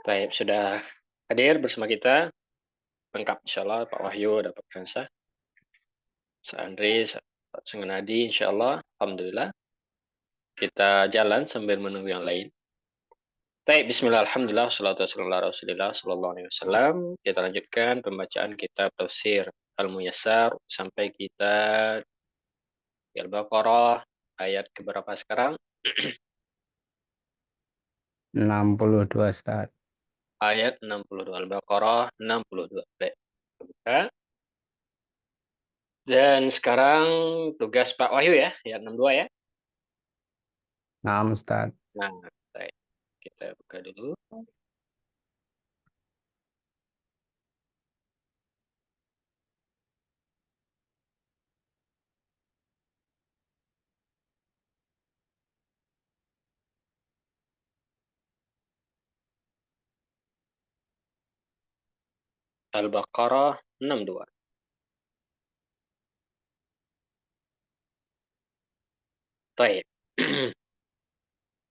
Baik, sudah hadir bersama kita, lengkap insyaallah Pak Wahyu, ada Pak Fransa, Pak Andri, Pak Sunganadi insyaallah, alhamdulillah. Kita jalan sambil menunggu yang lain. Baik, bismillah, alhamdulillah, wassalatu wassalamu ala Rasulillah sallallahu alaihi wasallam. Kita lanjutkan pembacaan kitab tafsir Al-Muyassar sampai kita di Al-Baqarah ayat ke berapa sekarang? 62 Ustaz. Ayat 62, Al-Baqarah 62. Baik, kita buka. Dan sekarang tugas Pak Wahyu ya, ayat 62 ya. Naam Ustaz. Nah, baik. Kita buka dulu. Al-Baqarah 62. Baik.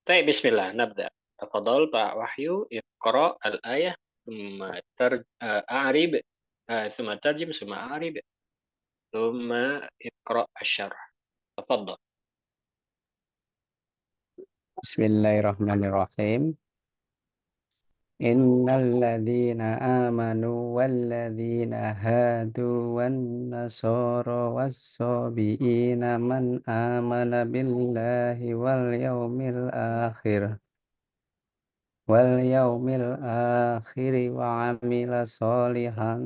Baik, bismillah. Nabda. Tafadhal Pak Wahyu, iqra al-ayah, thumma a'rib, thumma tarjim, thumma a'rib, thumma iqra asy-syarh. Tafadhal. Bismillahirrahmanirrahim. Innal ladzina amanu wal ladzina hadu wan nasara was-sabiina man amana billahi wal yaumil akhir wa amila sholihan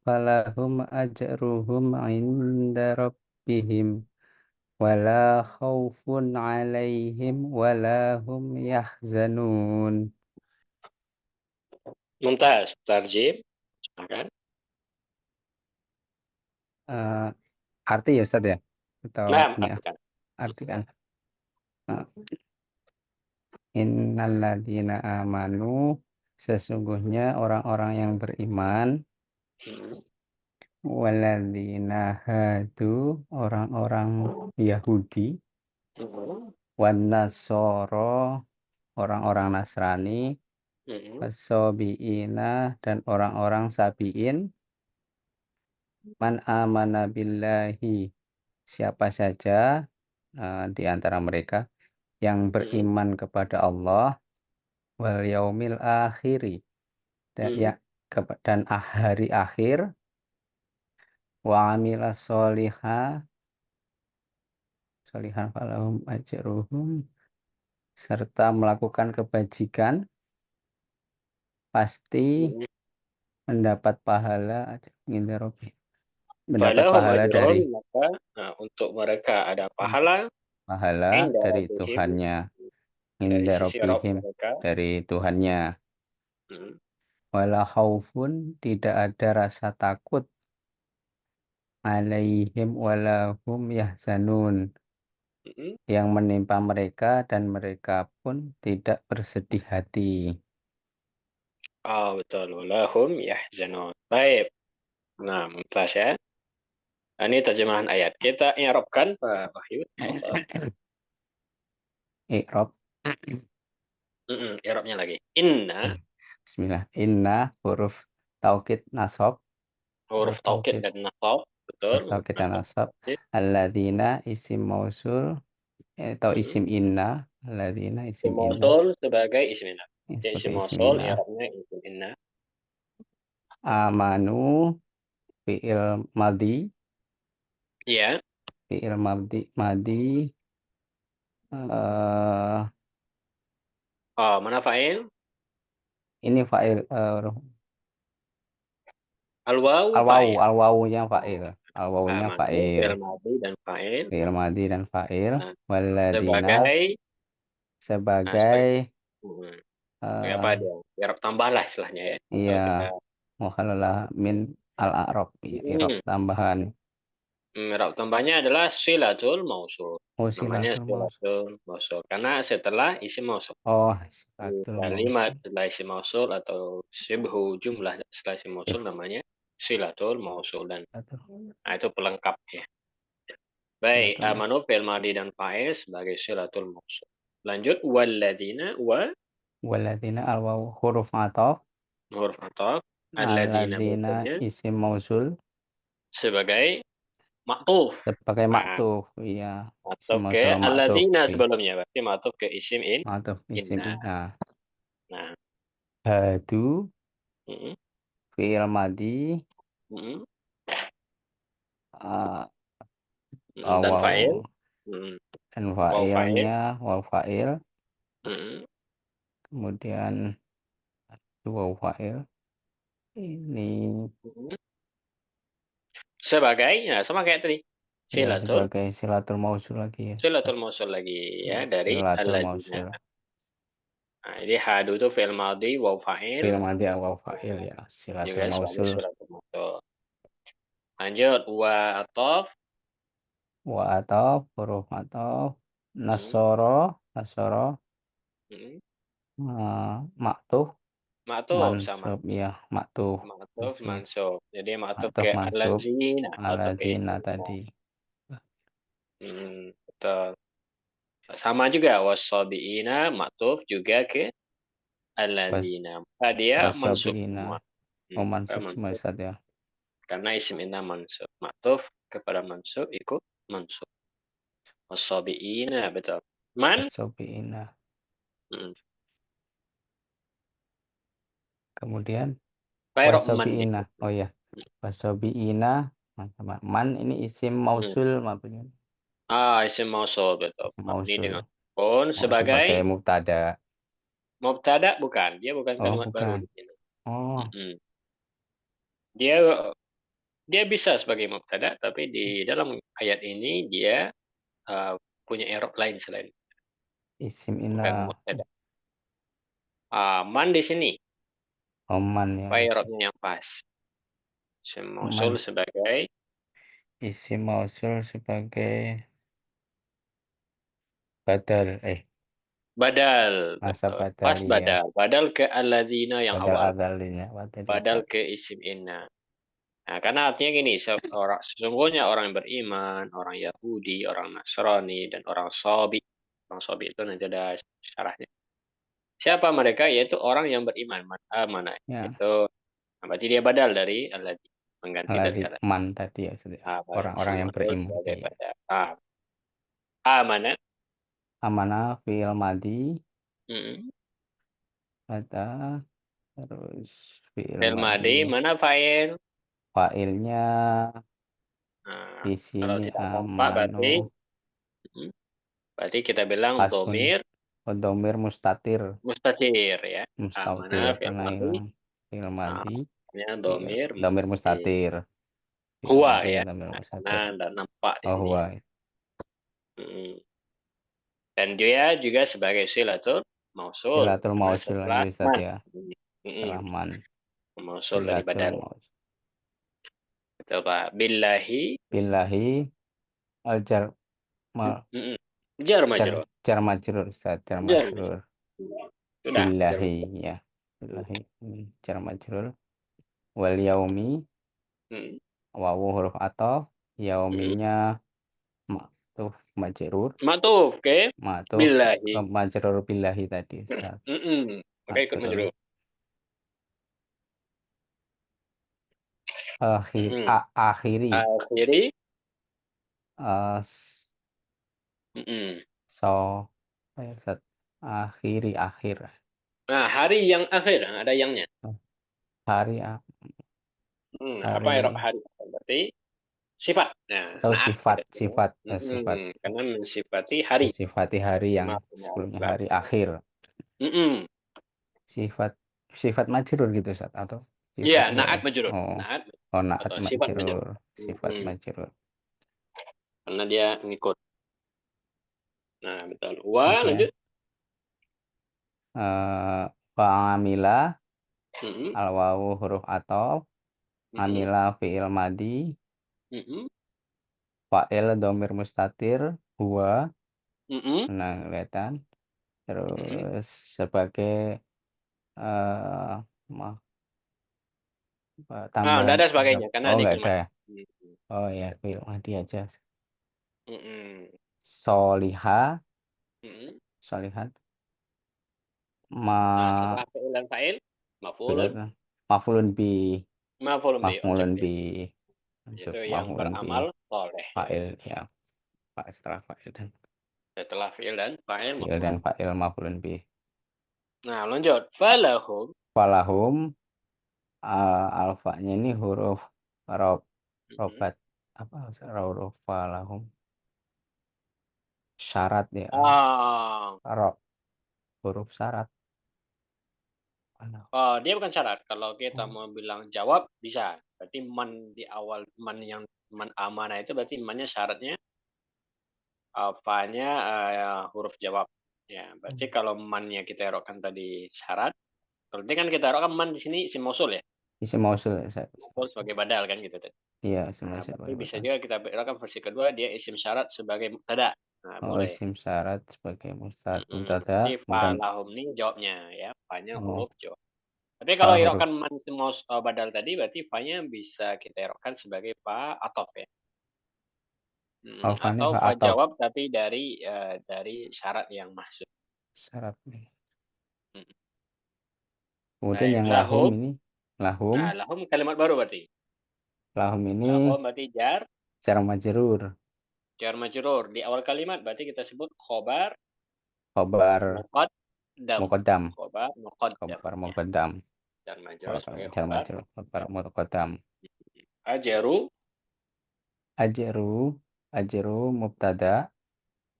falahum ajruhum 'inda rabbihim wala khaufun 'alaihim wala hum yahzanun. Mumtaz. Tarjim. Silakan. Eh, Arti ya Ustaz ya? Atau Nah, ini artikan. arti kan? Innalladzina amanu, sesungguhnya orang-orang yang beriman, Hmm. walladzina hadu, orang-orang Yahudi, Hmm. wan nasoro, orang-orang Nasrani, Hmm. wasobiina, dan orang-orang Sabiin, man amana billahi, siapa saja di antara mereka yang Hmm. beriman kepada Allah wal yaumil akhiri, dan Hmm. dan hari akhir, wa amila solihan falahum ajruhum, serta melakukan kebajikan, pasti Hmm. mendapat pahala inda Rabbih. Mendapat Falahum pahala ajrun, dari maka untuk mereka ada pahala inda dari rabbihim, Tuhannya, dari inda sisi Rabb Rabbihim, mereka. dari Tuhannya. Hmm. Wala khaufun, tidak ada rasa takut, alaihim wala hum yahzanun, Hmm. yang menimpa mereka dan mereka pun tidak bersedih hati. Oh, betul. Walahum yahzanun. Baik. Nah, mumtaz ya. Nah, ini terjemahan ayat. Kita i'rabkan Pak Wahyu. Tafadhal. Iqrob. I'rabnya lagi. Inna, Bismillah. Inna, huruf taukid nasab, huruf huruf taukid taukid, dan nasab. Betul, huruf huruf taukid dan nasab. nasab. Alladzina, isim mausul, atau Mm-mm. isim inna. Alladzina, Isim isim inna, mausul sebagai isim inna. Ya, isim sebagai isim mausul, inna. i'rabnya isim inna. Amanu, fi'il madi, Iya. fi'il madi, eh Oh, mana fa'il? ini fa'il, Al-wawu al-wawu, fa'il. al-wawunya fa'il, Oh, al-wawunya amanu, fa'il, fi'il madhi dan fa'il. fi'il madi dan fa'il. Nah, Waladina, sebagai, sebagai, sebagai hmm, sebagai apa eh dia? I'rab tambah lah istilahnya ya. iya, Kalau kita, muhalalah min al-a'rab, ya, i'rab hmm, tambahan. i'rab tambahnya adalah silatul mausul. Namanya Silatul maus. silatul mausul. Karena setelah isim mausul. Oh, Di silatul kalimat mausul. setelah isim mausul atau sibhu jumlah setelah isim mausul Sif. namanya silatul mausul dan Silatul, nah, itu pelengkapnya. Baik, silatul amanu mausul. fi'il madhi dan fa'il sebagai silatul mausul. Lanjut, walladina wa Walladzina al-wawu huruf ataf, huruf ataf, alladzina alladzina bacanya isim mausul sebagai maktuf. sebagai Nah, maktuf, iya. Isim maktuf ke mausul maktuf, alladzina iya. sebelumnya, berarti maktuf ke isim Maktuf isim inna. inna. Nah, Hadu mm, fi'il madi, mm, uh, dan fa'il, wawu mm, dan waw fa'il, fa'ilnya wawu fa'il, mm, kemudian wawu fa'il ini mm. Sebagai, ya sama kayak tadi, ya silatul, sebagai silatul mausul lagi ya. silatul mausul lagi ya Ya, dari silatul alladzina. mausul. Nah, jadi hadu itu fi'il madhi, waw fa'il, Fi'il madi wawu fa'il ya. juga Silatul sebagai mausul. silatul mausul. Lanjut, wa atof, Wa ataf, huruf ataf, mm, nasoro, mm, maktuf, maktuf sama. mansub ya, maktuf, Maktuf mansub, mansub. Jadi maktuf maktuf ke mansub, alladzina, maktuf ke alladzina isimnya. tadi. Betul. Sama juga wasabiina maktuf juga ke Was alladzina. Maka dia mansub wasabiina, semua. Maka mansub semua mansub. Ustaz ya. Karena isim inna mansub. Maktuf kepada mansub ikut mansub. Wasabiina betul. Man. Wasabiina. Mm. Kemudian Kayak man wasabiina. itu. Oh ya, wasabiina. Man ini isim Mm. mausul maksudnya. Isim mausul betul. Isim Mabni mausul. dengan pun Oh, sebagai sebagai mubtada. mubtada bukan. Dia bukan Oh, kalimat baru bukan. di sini. Oh, Mm-mm. Dia dia bisa sebagai mubtada, tapi di dalam ayat ini dia uh, punya i'rab lain selain isim bukan ina. mubtada. Man di sini Oman ya. apa i'rabnya yang pas? Isim mausul Man sebagai isim mausul sebagai badal. badal, Masa betul. Pas badaliyah. badal. Badal ke alladzina yang Badal awal. adalinya. Badal Badal ifa. ke isim inna. Nah, karena artinya gini, sesungguhnya orang yang beriman, orang Yahudi, orang Nasrani, dan orang Sobi. Orang Sobi itu nanti ada syarahnya. Siapa mereka? Yaitu orang yang beriman. Mana? Ya. Itu berarti dia badal dari alladzi. Mengganti dari Lagi alladzi. man tadi ya. Baik. Orang-orang Isim yang mausul beriman. sebagai Iya. badal. Mana? Amanah fi'il madi. Mm-mm. Ada. Terus fi'il Fil madi. madi, mana fa'il? Fa'ilnya Nah, di kalau sini tidak kompak amanu. berarti mm, berarti kita bilang Hasbun. domir Domir mustatir. mustatir ya. Mana Mustautir. fil Karena madi? hilang. Fi'il Nah, madi. artinya Iya. domir Domir mustatir. mustatir. Fi'il Huwa madi ya. ya domir Nah, karena mustatir. tidak nampak di Oh, sini. huwa. Mm. Dan dia juga sebagai silatul mausul Silatul karena mausul lagi setelah Ustaz man. ya. Setelah man. Mausul dari Silatul badal. mausul. Betul Pak. Billahi. Billahi jar Mm-mm. Jar majrur. jar majrur Ustaz, jar Jar majrur. majrur. Sudah. Jar Billahi majrur. ya. Billahi jar majrur. Wal yaumi Mm-mm. wawu huruf ataf. Mm-mm. Yauminya maktuf majrur. Matuf ke Maktuf billahi. ke majrur billahi tadi Ustaz. Mm-mm. Maka ikut Majrur. majrur. Mm-mm. Akhiri. Akhiri. eh, s- Mm-mm. so apa ya, Ustaz? Akhiri akhir. Nah, hari yang akhir ada yangnya. Hari Apa Arab hari hari? Berarti sifat. Nah, so naat sifat pada sini. sifat sifat Karena mensifati hari. mensifati hari yang Maaf, sebelumnya maaf. hari akhir. Mm-mm. Sifat sifat majrur gitu Ustaz atau Iya, sifat naat enggak ya? majrur. Oh, Naat oh naat atau sifat majrur. majrur, sifat Mm-mm. majrur. Karena dia ngikut. Nah, betul. Wa Oke. lanjut. Fa'amila Mm-mm. al wawu huruf ataf, Mm-mm. amila fi'il madi, Mm-mm. fa'il domir mustatir, huwa, Mm-mm. nah kelihatan. Mm-mm. Terus sebagai eh ma- Udah tambahan ada sebagainya karena oh ini enggak film ada mati. ya. Oh ya fi'il madi aja. Mm-mm. Soliha, Mm-mm. solihat Nah, Ma setelah fi'il dan fa'il, maf'ulun, fi'il maf'ulun bih, maf'ulun bih, objek maf'ulun dia. bih, mansub Itu yang maf'ulun bih, beramal soleh ya. fa'il ya, setelah Setelah fi'il dan fa'il, fi'il dan maf'ulun. fa'il maf'ulun bih. Nah, lanjut. Falahum. Falahum, alfanya ini huruf rob, Mm-mm. robat, apa huruf falahum, syarat ya, Ah, rob, huruf syarat. Falah- dia bukan syarat. Kalau kita oh, mau bilang jawab, bisa. Berarti man di awal, man yang man amanah itu berarti mannya syaratnya, fa-nya huruf jawab. Ya, berarti kalau man-nya kita erokkan tadi syarat, kalau ini kan kita erokkan man di sini isim mausul ya. Isim mausul ya, Isim isim mausul mausul. sebagai badal kan gitu tadi. Iya, isim Nah, mausul berarti boleh bisa betul. juga kita erokkan versi kedua dia isim syarat sebagai mubtada. Nah, Oh, boleh. isim syarat sebagai mubtada, Berarti dan falahum ini jawabnya ya, fa-nya oh, huruf jawab. Tapi kalau fa huruf. irokkan man badal tadi berarti fa-nya bisa kita irokkan sebagai fa atof ya. Alfanya Atau fa fa atau jawab tapi dari syarat yang maksud. syarat nih. Mm. Kemudian Baik, yang lahum lahum. ini, Nah, lahum kalimat baru berarti. lahum ini Lahum berarti jar, jar majrur, jar majrur. Di awal kalimat berarti kita sebut khobar khobar muqaddam. muqaddam, Khobar muqaddam khobar ya. muqaddam, Jar majrur kalau sebagai jar khobar majrur, khobar muqaddam. muqaddam. Ajaru. Ajru, ajru mubtada,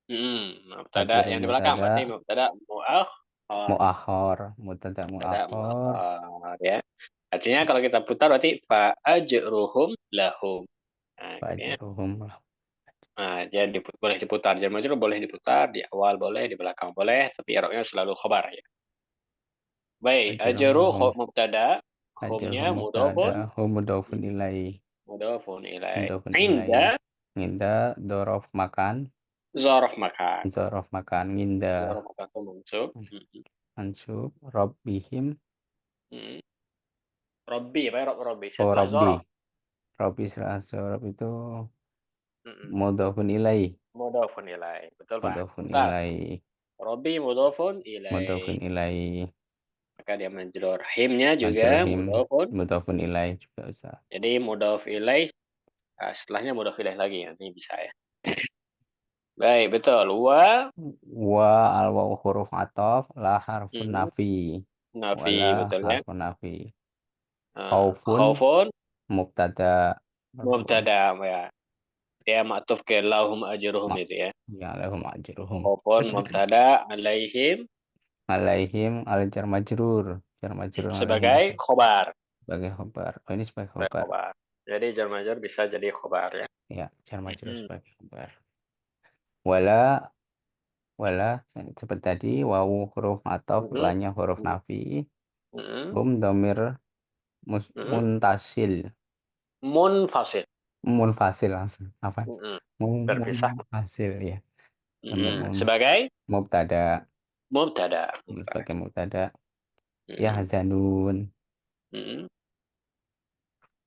Mubtada ajru yang di belakang mubtada, berarti mubtada muakhar. muakhor, mubtada Mubtada muakhor, muakhar ya. Artinya kalau kita putar berarti fa ajruhum lahum. Nah, gitu ya. ajruhum, Nah, jadi boleh diputar. Jar majrur boleh diputar di awal boleh, di belakang boleh, tapi i'rabnya selalu khobar ya. Baik, ajru ajruhum, mubtada, humnya ajruhum mubtada, mudhofun, hum mudhofun ilaih, mudhofun ilaih. mudhofun ilaih. Inda Nginda dorof makan, zorof makan. zorof makan, nginda Zorof makan itu mansub. mansub, robbihim, Mm. Robbi, apa ya? Robbi. oh Setelah robbi, zorof. robbi setelah zorof itu Mm-mm. mudhofun ilaih, Mudhofun ilaih. Betul, Pak. mudhofun Putar. ilaih, Robbi mudhofun mudhofun ilaih. ilaih, Maka dia majrur. Himnya juga majruhim, mudhofun. mudhofun ilaih juga bisa. Jadi mudhof ilaih, setelahnya mudhof ilaih lagi. Nanti bisa ya. Baik, betul. Wa al waw huruf atof, la harfun Mm, nafi, nafi, wala betul ya. harfun nafi. Khaufun Khaufun, mubtada, marfu'un, mubtada ya. Dia maktuf ke lahum ajruhum mak itu ya. ya lahum ajruhum. Khaufun, mubtada, alaihim, Alaihim al jar majrur alaihim sebagai khobar. sebagai khobar. Oh, ini sebagai Sebagai khobar. khobar. Jadi jar majrur bisa jadi khobar ya. Ya, jar majrur Mm-mm. sebagai khobar. Wala, wala seperti tadi, wawu huruf ataf, Mm-mm. lanya huruf Mm-mm. nafi, Mm-mm. domir Mm-mm. muntasil, Munfasil. munfasil langsung. Apa? Mm-mm. Terpisah. Munfasil ya. Domir Sebagai mubtada, mubtada. sebagai mubtada. Mm-mm. Yahzanun, Mm-mm.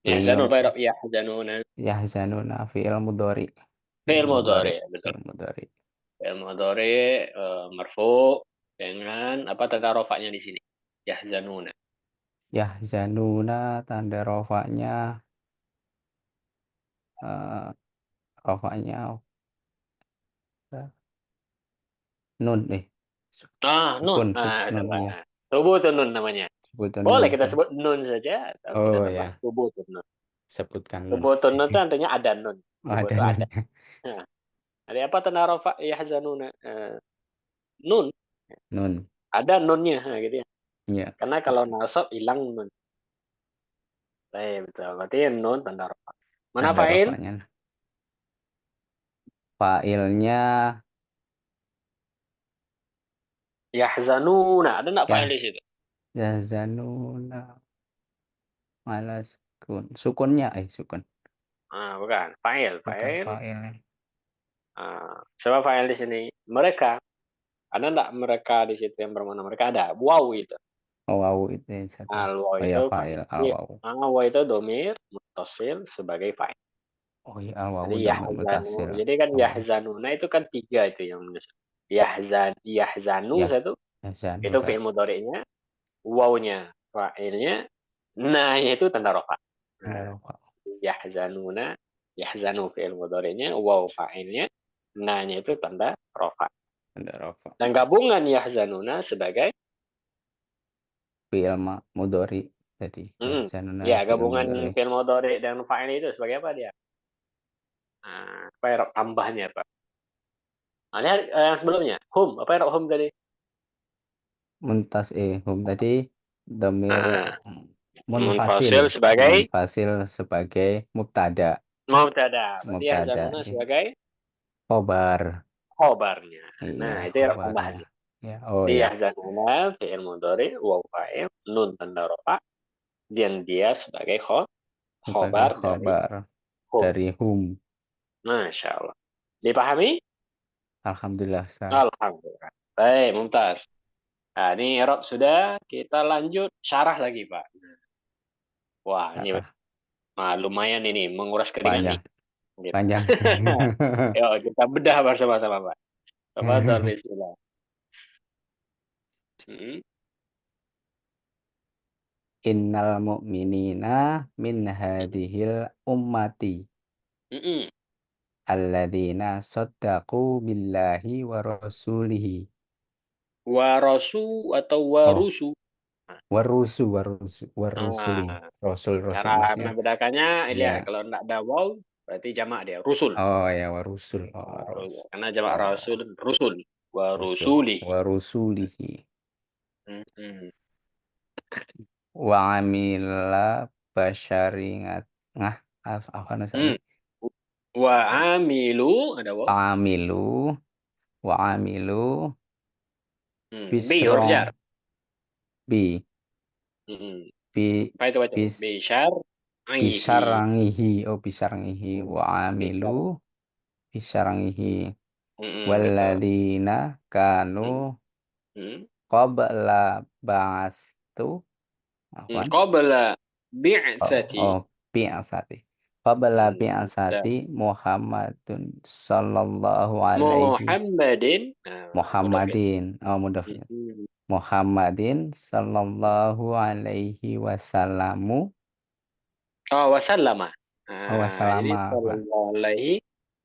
fi'il Yahzanun Pak yahzanuna. yahzanuna fi'il mudhari, fi'il Fi'il mudhari, mudhari, betul. fi'il mudhari. Fi'il mudhari marfu dengan apa tanda rofaknya di sini? Yahzanuna. Yahzanuna tanda rofaknya, eh, rofaknya nun Nun. sukun Itu nun Pak. ya, Subutun nun namanya. sebutun Boleh nun kita ya. sebut nun saja atau kita Oh tambah ya, subutun nun. sebutkan nun Subutun aja. nun itu artinya ada nun. Oh, Subut ada itu nun. ada. Nah, ada apa tanda rofak yahzanuna? Nun. Nun Ada nunnya, nah, gitu ya. ya, Karena kalau nasab hilang nun. Baik, betul. Berarti nun tanda rofak. Mana tanda fa'il? rofaknya. Fa'ilnya Yahzanuna. Ada nggak fa'il ya, di situ? yahzanuna malas sukunnya sukun, Bukan. Fa'il. bukan Fa'il. fa'ilnya. Siapa fa'il di sini? Mereka. Ada nggak mereka di situ yang bermana? Mereka ada. Wow itu. Oh, wawu itu yang satu. Al-waw Oh ya, itu fa'il fa'il. al Iya. wawu. Waw itu domir muttasil sebagai fa'il. Oh ya, al wawu Jadi dhamir yahzanu. mutasil. Jadi kan Oh yahzanuna itu kan tiga itu yang menyusun. Yahzanu ya, satu. Yahzanu Itu fi'il Ustaz. mudhari'nya, wawunya fa'ilnya, nah-nya itu tanda rafa. Tanda Nah, rafa. yahzanuna, yahzanu fi'il mudhari'nya, waw fa'ilnya, nah-nya itu tanda rafa. Tanda rafa. Dan gabungan yahzanuna sebagai Fi'il mudhari tadi. mhm, Yahzanuna ya fi'il gabungan mudhari. fi'il mudhari' dan fa'il itu sebagai apa dia? Apa i'rab tambahnya, Pak? Nah, lihat, yang sebelumnya, hum, apa i'rab hum tadi? Hum tadi domir Heeh, munfasil. munfasil sebagai Munfasil sebagai mubtada. mubtada, berarti Mubtada. yahzanuna sebagai Khobar. khobarnya. Iya, Nah, itu i'rab khobarnya. tambahannya. Ya, oh Di ya. yahzanuna fi'il mudhari' waw fa'il, nun tanda rafa, dan dia sebagai Sebagai khobar dari khobar hum. dari hum. Masya Allah. Dipahami? Alhamdulillah, Ustaz. Alhamdulillah. Baik, mumtaz. Nah, ini Rob sudah, kita lanjut syarah lagi, Pak. Wah, ini Arah. lumayan ini, menguras keringat nih. Panjang. Gitu. Panjang, Ustaz. Yuk, kita bedah bersama-sama, Pak. Tafadhol, bismillah. Mhm, Innal mu'minina min mhm, hadhil ummati mhm. alladzina saddaqu billahi wa rasulihi. Warasu atau Oh, warusu? Nah, warusuli. ah, Rasul cara maksudnya. membedakannya, lihat Ya. kalau enggak ada waw, berarti jamak dia, rusul. Oh ya, warusul. Oh, Ah, karena jamak Oh, rasul, rusul. rusul. Warusulihi. Warusulihi. Mhm. Wa amila basyaringat. Ngah, apa tadi? Hmm. Wa amilu, ada waw. Amilu. Wa amilu Bi huruf jar. bisro bi Mhm. bi Apa itu bacanya? bis Bisyar aihi. bisarangihi bisarangihi Hmm. wa amilu Bisyar. bisarangihi Betul. waladina kanu Mhm, mhm. qabla ba'astu afwan Qabla oh, bi'tsati. oh bi'asati qabla Ya. bi'asati Muhammadun sallallahu alaihi Muhammadin. Nah, mudhaf ya. Muhammadin mudhaf Mhm. Muhammadin sallallahu alaihi wasallamu Oh, wasallama. Nah, jadi wasallama apa sallallahu alaihi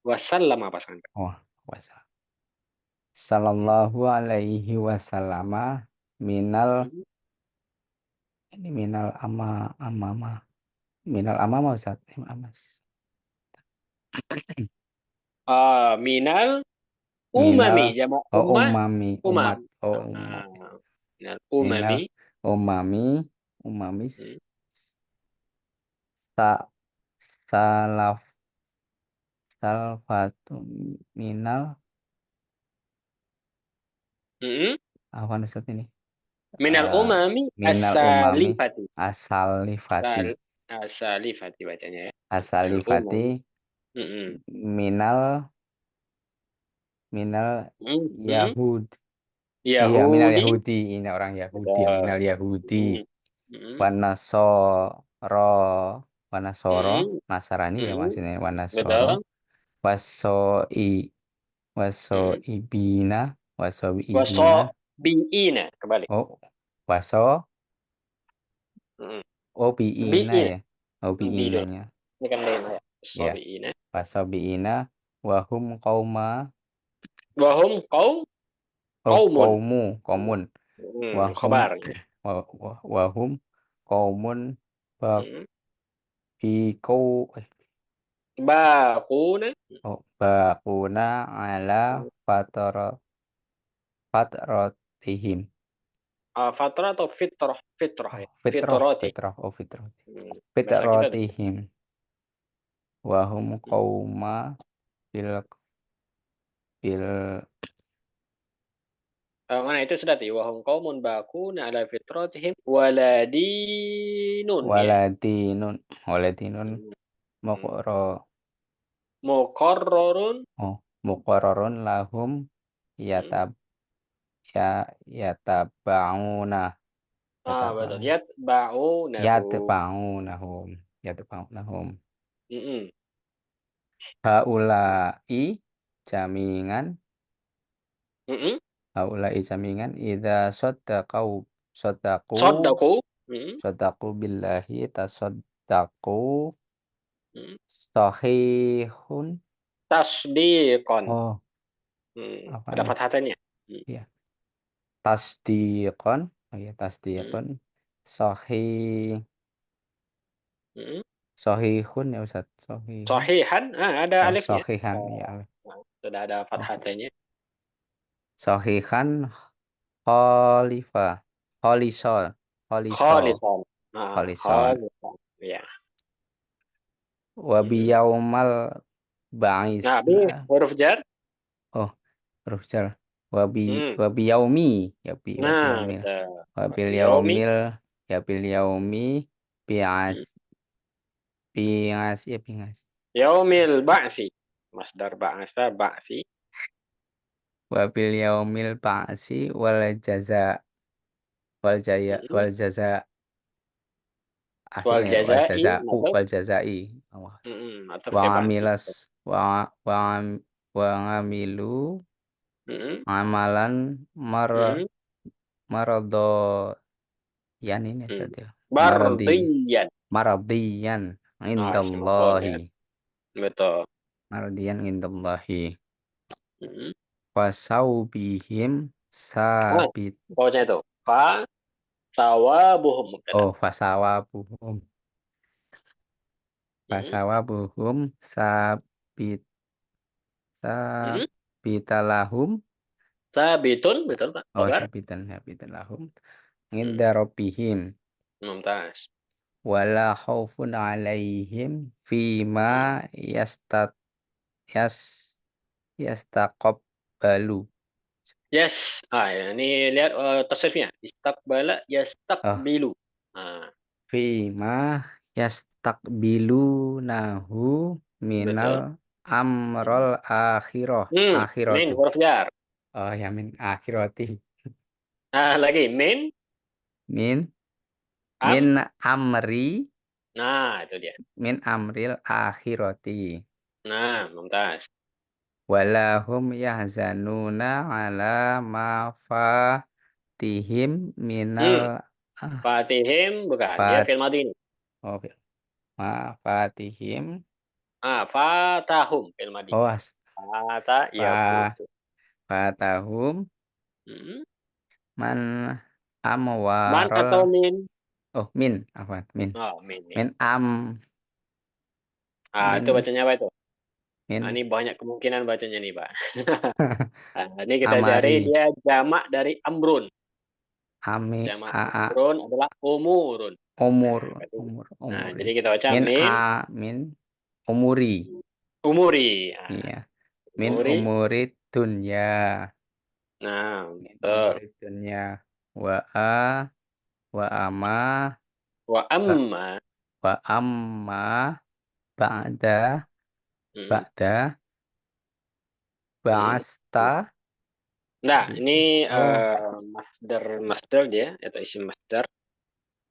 wasallam pasangan. oh wasallam sallallahu alaihi wasallama minal Mhm. ini minal amama minal amama Ustaz amas Minal minal umami, jamak oh ummah, umami umam. umat oh umat Ah, minal minal umami. umami Mhm. sa salaf salfatu minal Mhm. apa Ustaz ini Minal Eh, umami minal umami as-salifati. asalifati As-salifati bacanya ya. Minal asalifati umami. Mhm. minal minal Mhm, mhm. Yahud iya minal Yahudi. Yahudi ini orang Yahudi ya Betul. minal Yahudi Mhm, mhm, wanasoro wanasoro mhm, Nasarani ya mhm. maksudnya wanasoro Betul. wasoi Mhm. wasoibina wasoibina Wasabiina, kebalik. oh waso Mhm. oh biina Biin, ya oh bi dulu. biinanya Ini kan lain ya. ya Wasabiina. wasobiina wahum kauma Wahum oh kaumun. komun wahum Khabar. wahum kaumun Mhm. baqiku Baquna. baquna ala fatara fatrotihim Fatrah atau fitrah? Fitrah oh ya. Fitrati. fitrah Bahasa kita tuh. fitrotihim wahum Mhm. qauma bil bil Mana itu sudah tuh. Wahum qaumun baquna ala fitratihim waladinun ya. waladinun waladinun Mhm. muqra Muqarrarun. oh muqarrarun lahum Mhm. yatab ya yatabauna Betul. yatabaun Yatba'unahu. yatbaunahum yatbaunahum Mhm. haulai jamingan Mhm. haula'i jamingan idza soddaqu Sodaku. Hmm. soddaqu billahi tasoddaqu Hmm. sahihun. Tasdiqon. Oh, apa Ada nih? fathahnya. Hmm. Ya, tasdiqon. Oh ya, Hmm. tasdiqon. Sahih, Hmm. sahihun ya Ustaz. Sahihun. Sahihan, ada Oh, alifnya. sahihan ya. Nah, sudah ada Oh, fathahnya. sahihan khalifah. Kholisol. Kholisol. Khalisan. Nah, Kholison. khalisan. Ya. Wa Hmm. biyaumal ba'is. Nah, Nah, huruf jar. oh, huruf jar. Hmm. Wabi yaumi. Ya bi wabi Nah, yaumil. betul. Wabil Yaumi. yaumil. Ya bil yaumi. Bi'as. Hmm. Bi'as. Ya bi'as. Yaumil ba'si. Masdar ba'asa ba'si. Wabil yaumil ba'si wal jaza. Wal jaya. Hmm. Wal jaza. Wal Akhirnya ya, wal jazai, jaza. atau Wal jazai. Oh, atau wa siapa? amilas. Wa, wa ngamilu. Hmm. Amalan Hmm. marado yan ini Hmm. saja. Maradi Bardiyan. maradiyan Nah, isim maf'ul ya. indallahi. Betul. Maradiyan indallahi. Hmm. Wasaubihim Ah, sabit. pokoknya itu. Fa sawabuhum mubtada. Oh, fasawabuhum. Hmm. Fasawabuhum sabit. Hmm. Sabitalahum. Sabitun, betul Pak. Oh, Khobar. sabitan lahum. Hmm. Inda rabbihim. Mumtaz. Wala khaufun alaihim fima Hmm. yastat yas yastaqabbalu. Yes. Ya, ini lihat tasrifnya. Istaqbala Oh, yastaqbilu. Nah, fima yastaqbilunahu minal betul. amrol akhirah. Min Akhiratu. huruf jar. Oh, ya min akhirati. Nah, lagi min Min min am. amri Nah, itu dia. min amril akhirati. Nah, mumtaz. Walahum yahzanuna ala ma fatihim minal Hmm. ah, Fatihim bukan. Dia fat fi'il madhi ini. oh, ma fatihim. Fatahum fi'il madhi. Oh, Fata fa yafutu. fatahum Hmm. man Man amwarol. atau min? Oh, min apa min Oh, min. min am Itu min bacanya apa itu? Nah, min ini banyak kemungkinan bacanya nih, Pak. Nah, ini kita cari amari dia jamak dari amrun. ami Jamak a amrun adalah umurun. umur Nah, berarti, nah, umuri jadi kita baca min min min umuri. umuri. Nah, Iya, min umuri. umuri dunya. Nah, Min betul. umuri dunya wa wa ama Wa ba, amma. wa amma ba'da Hmm. ba'da Hmm. ba'asta Nah, bi ini oh masdar dia atau isim masdar.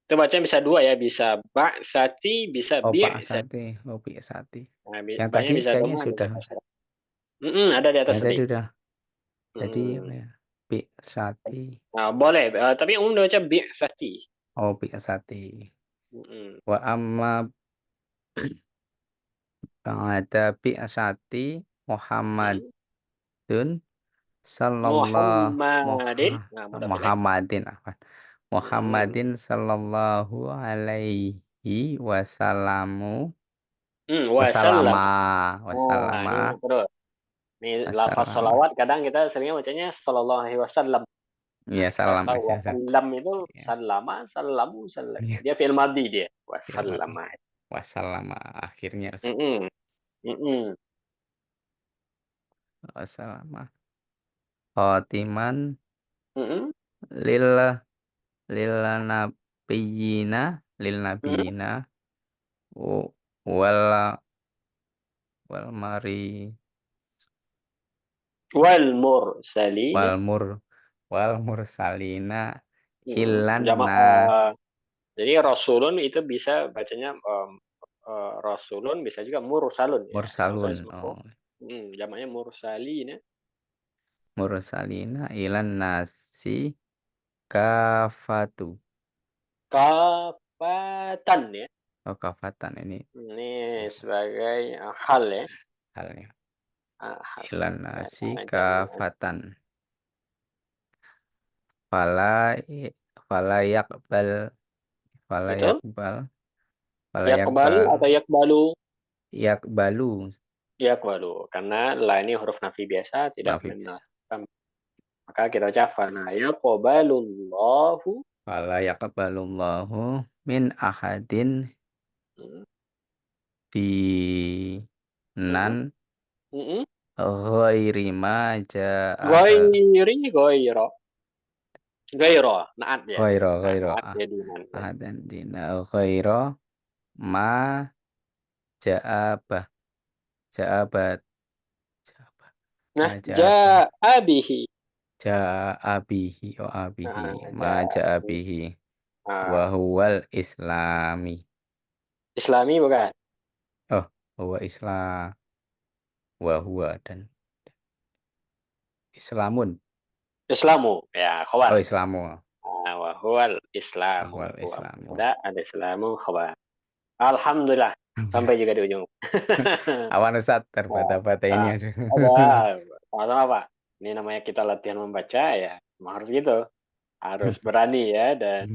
Itu bacanya bisa dua ya, bisa ba'sati, bisa oh bi'sati. ba'sati oh bi'sati. Nah, Yang tadi banyak bisa kayaknya doma, bisa sudah. kasar. Ada di atas Yang tadi. tadi udah. Tadi Mm. apa ya? Bi'sati. Nah, boleh, tapi umum udah baca bi'sati. Oh, bi'sati. Mm. Wa amma ba'da bi'sati Mm. Muhammadun sallallahu Muhammadin. Nah, mudah pilih. Muhammadin apa? Mm. Muhammadin sallallahu alaihi wasallamu Wasallam. wasallama Nah, wasallama ini terus. Ini lafaz wasallama. salawat kadang kita seringnya bacanya sallallahu alaihi wasallam. Iya, Nah, kita harus salam tahu aja Ustaz. wasallam itu Iya, sallama, sallamu, sallam. iya, Dia fi'il madhi dia. film mati. Wasallama. Wasallama akhirnya Ustaz. Mm-mm. Mm-mm. Wasallama. Khotiman Mm-mm. lil lil nabiyina lil Mm-mm. nabiyina wal wal mari Wal mursalina. wal mur wal mursalina ilan Jamak, nas jadi rasulun itu bisa bacanya, rasulun bisa juga mursalun ya, mursalun. maksudnya semua Oh, jamaknya mursalina. mursalina ilan nasi kafatu. Kafatan ya. Oh, kafatan ini Ini sebagai hal ya. halnya. Hal. Ilan Ya, nasi jaminan. kafatan. Fala fala yakbal fala Betul? yakbal fala Yakbal yakbal atau yakbalu? yakbalu. Yakbalu. Karena la ini huruf nafi biasa tidak Maaf. menafsirkan. Maka kita ucapkan yaqbalullahu. Fala yaqbalullahu min ahadin Hmm, hmm, dinan hmm. ghairi ma ja'aba Goiro. Goiro. Naat ya. Nah, ghairo naat ya dinan. ahadan dina ghairo ma ja'aba ja'abat ja'aba ma Nah, ja'aba ja'abihi. ja'abihi oh abihi ma Ja'abihi. ja'abihi wa Ah, huwal islami Islami bukan? oh huwa islam wa huwa dan islamun Islamu. Ya, oh khabar. islamu Wa huwal wa islamu. huwal Huwa islamu. mubtada, al-islamu khabar. Alhamdulillah. Sampai juga di ujung. Awan Ustadz Nah, terbata-bata ini nah, aduh. ada sama-sama Pak. Ini namanya kita latihan membaca ya. Memang harus gitu. Harus berani ya dan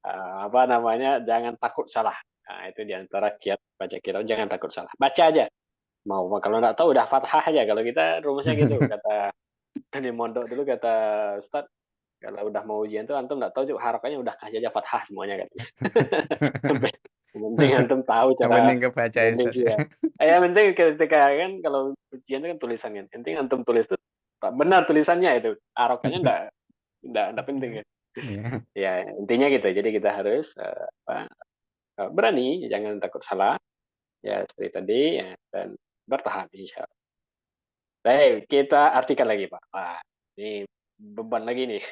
apa namanya jangan takut salah. Nah, itu diantara kiat baca kita jangan takut salah. Baca aja. Mau kalau nggak tahu udah fathah aja. Kalau kita rumusnya gitu kata di mondok dulu kata Ustadz kalau udah mau ujian tuh antum nggak tahu juga harokannya udah kasih aja fathah semuanya katanya. Yang penting antum tahu Yang cara penting kebaca ya, Ustadz ya. Indonesia. Yang penting ketika kan kalau ujian itu kan tulisan kan. Yang penting antum tulis tuh benar tulisannya itu. Harokannya enggak penting ya. Iya. Ya intinya gitu. Jadi kita harus berani, jangan takut salah. Ya seperti tadi ya, dan bertahan insya Allah. Baik, kita artikan lagi Pak. Wah, ini beban lagi nih.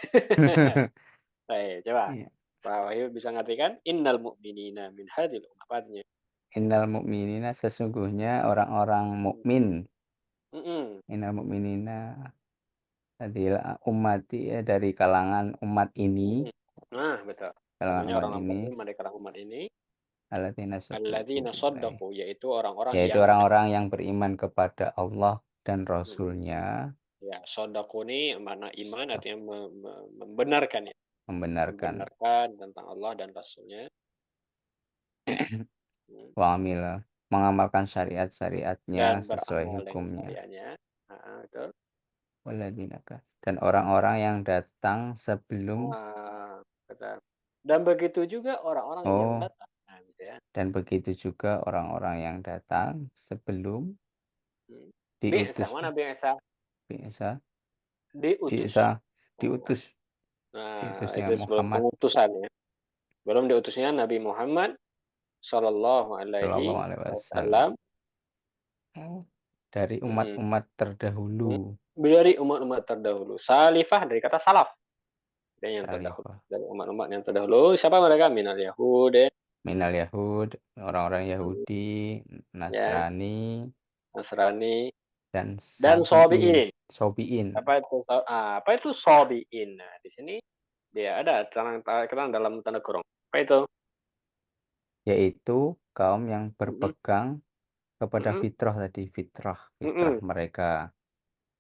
Baik, coba. Iya. Pak Wahyu bisa ngartikan innal mu'minina min hadil ummah. Apa artinya? Innal mu'minina sesungguhnya orang-orang mukmin. Mm-mm. Innal mu'minina adalah ummati ya, dari kalangan umat ini, Mm-mm. Nah, betul. kalangan Semuanya umat orang ini, mukmin mereka umat ini alladzina shadaqu alladzina billahi. shadaqu yaitu orang-orang Yaitu yang orang-orang yang beriman kepada Allah dan mm, Rasulnya, ya shadaqu ini makna iman artinya membenarkan ya, membenarkan membenarkan tentang Allah dan Rasulnya. Mm. wa amila, mengamalkan syariat-syariatnya Dan sesuai beramal dengan hukumnya. syariatnya. Betul. Walladzina dan orang-orang yang datang sebelum Betul. Dan begitu juga orang-orang yang oh datang. Nah, gitu ya. dan begitu juga orang-orang yang datang sebelum Hmm. Bi'sa, diutus mana bi'sa? bisa Diutus. bisa Oh. diutus Nah, diutusnya itu sebelum Muhammad pengutusan ya. Belum diutusnya Nabi Muhammad Sallallahu Shallallahu Alaihi Alaihi Wasallam Wasallam. dari Mm-mm. umat-umat terdahulu Dari umat-umat terdahulu. Salifah dari kata salaf. Dan yang terdahulu. Salifah Dari umat-umat yang terdahulu. Siapa mereka? Minal Yahud. minal Yahud orang-orang Hmm. Yahudi Ya, Nasrani Nasrani. dan Dan Sabiin Sobi'in. Sobiin Apa itu Sobi'in? Nah, di sini dia ada terang dalam tanda kurung. Apa itu? yaitu kaum yang Mm-mm. berpegang kepada Mm-mm. fitrah tadi fitrah Mm-mm. mereka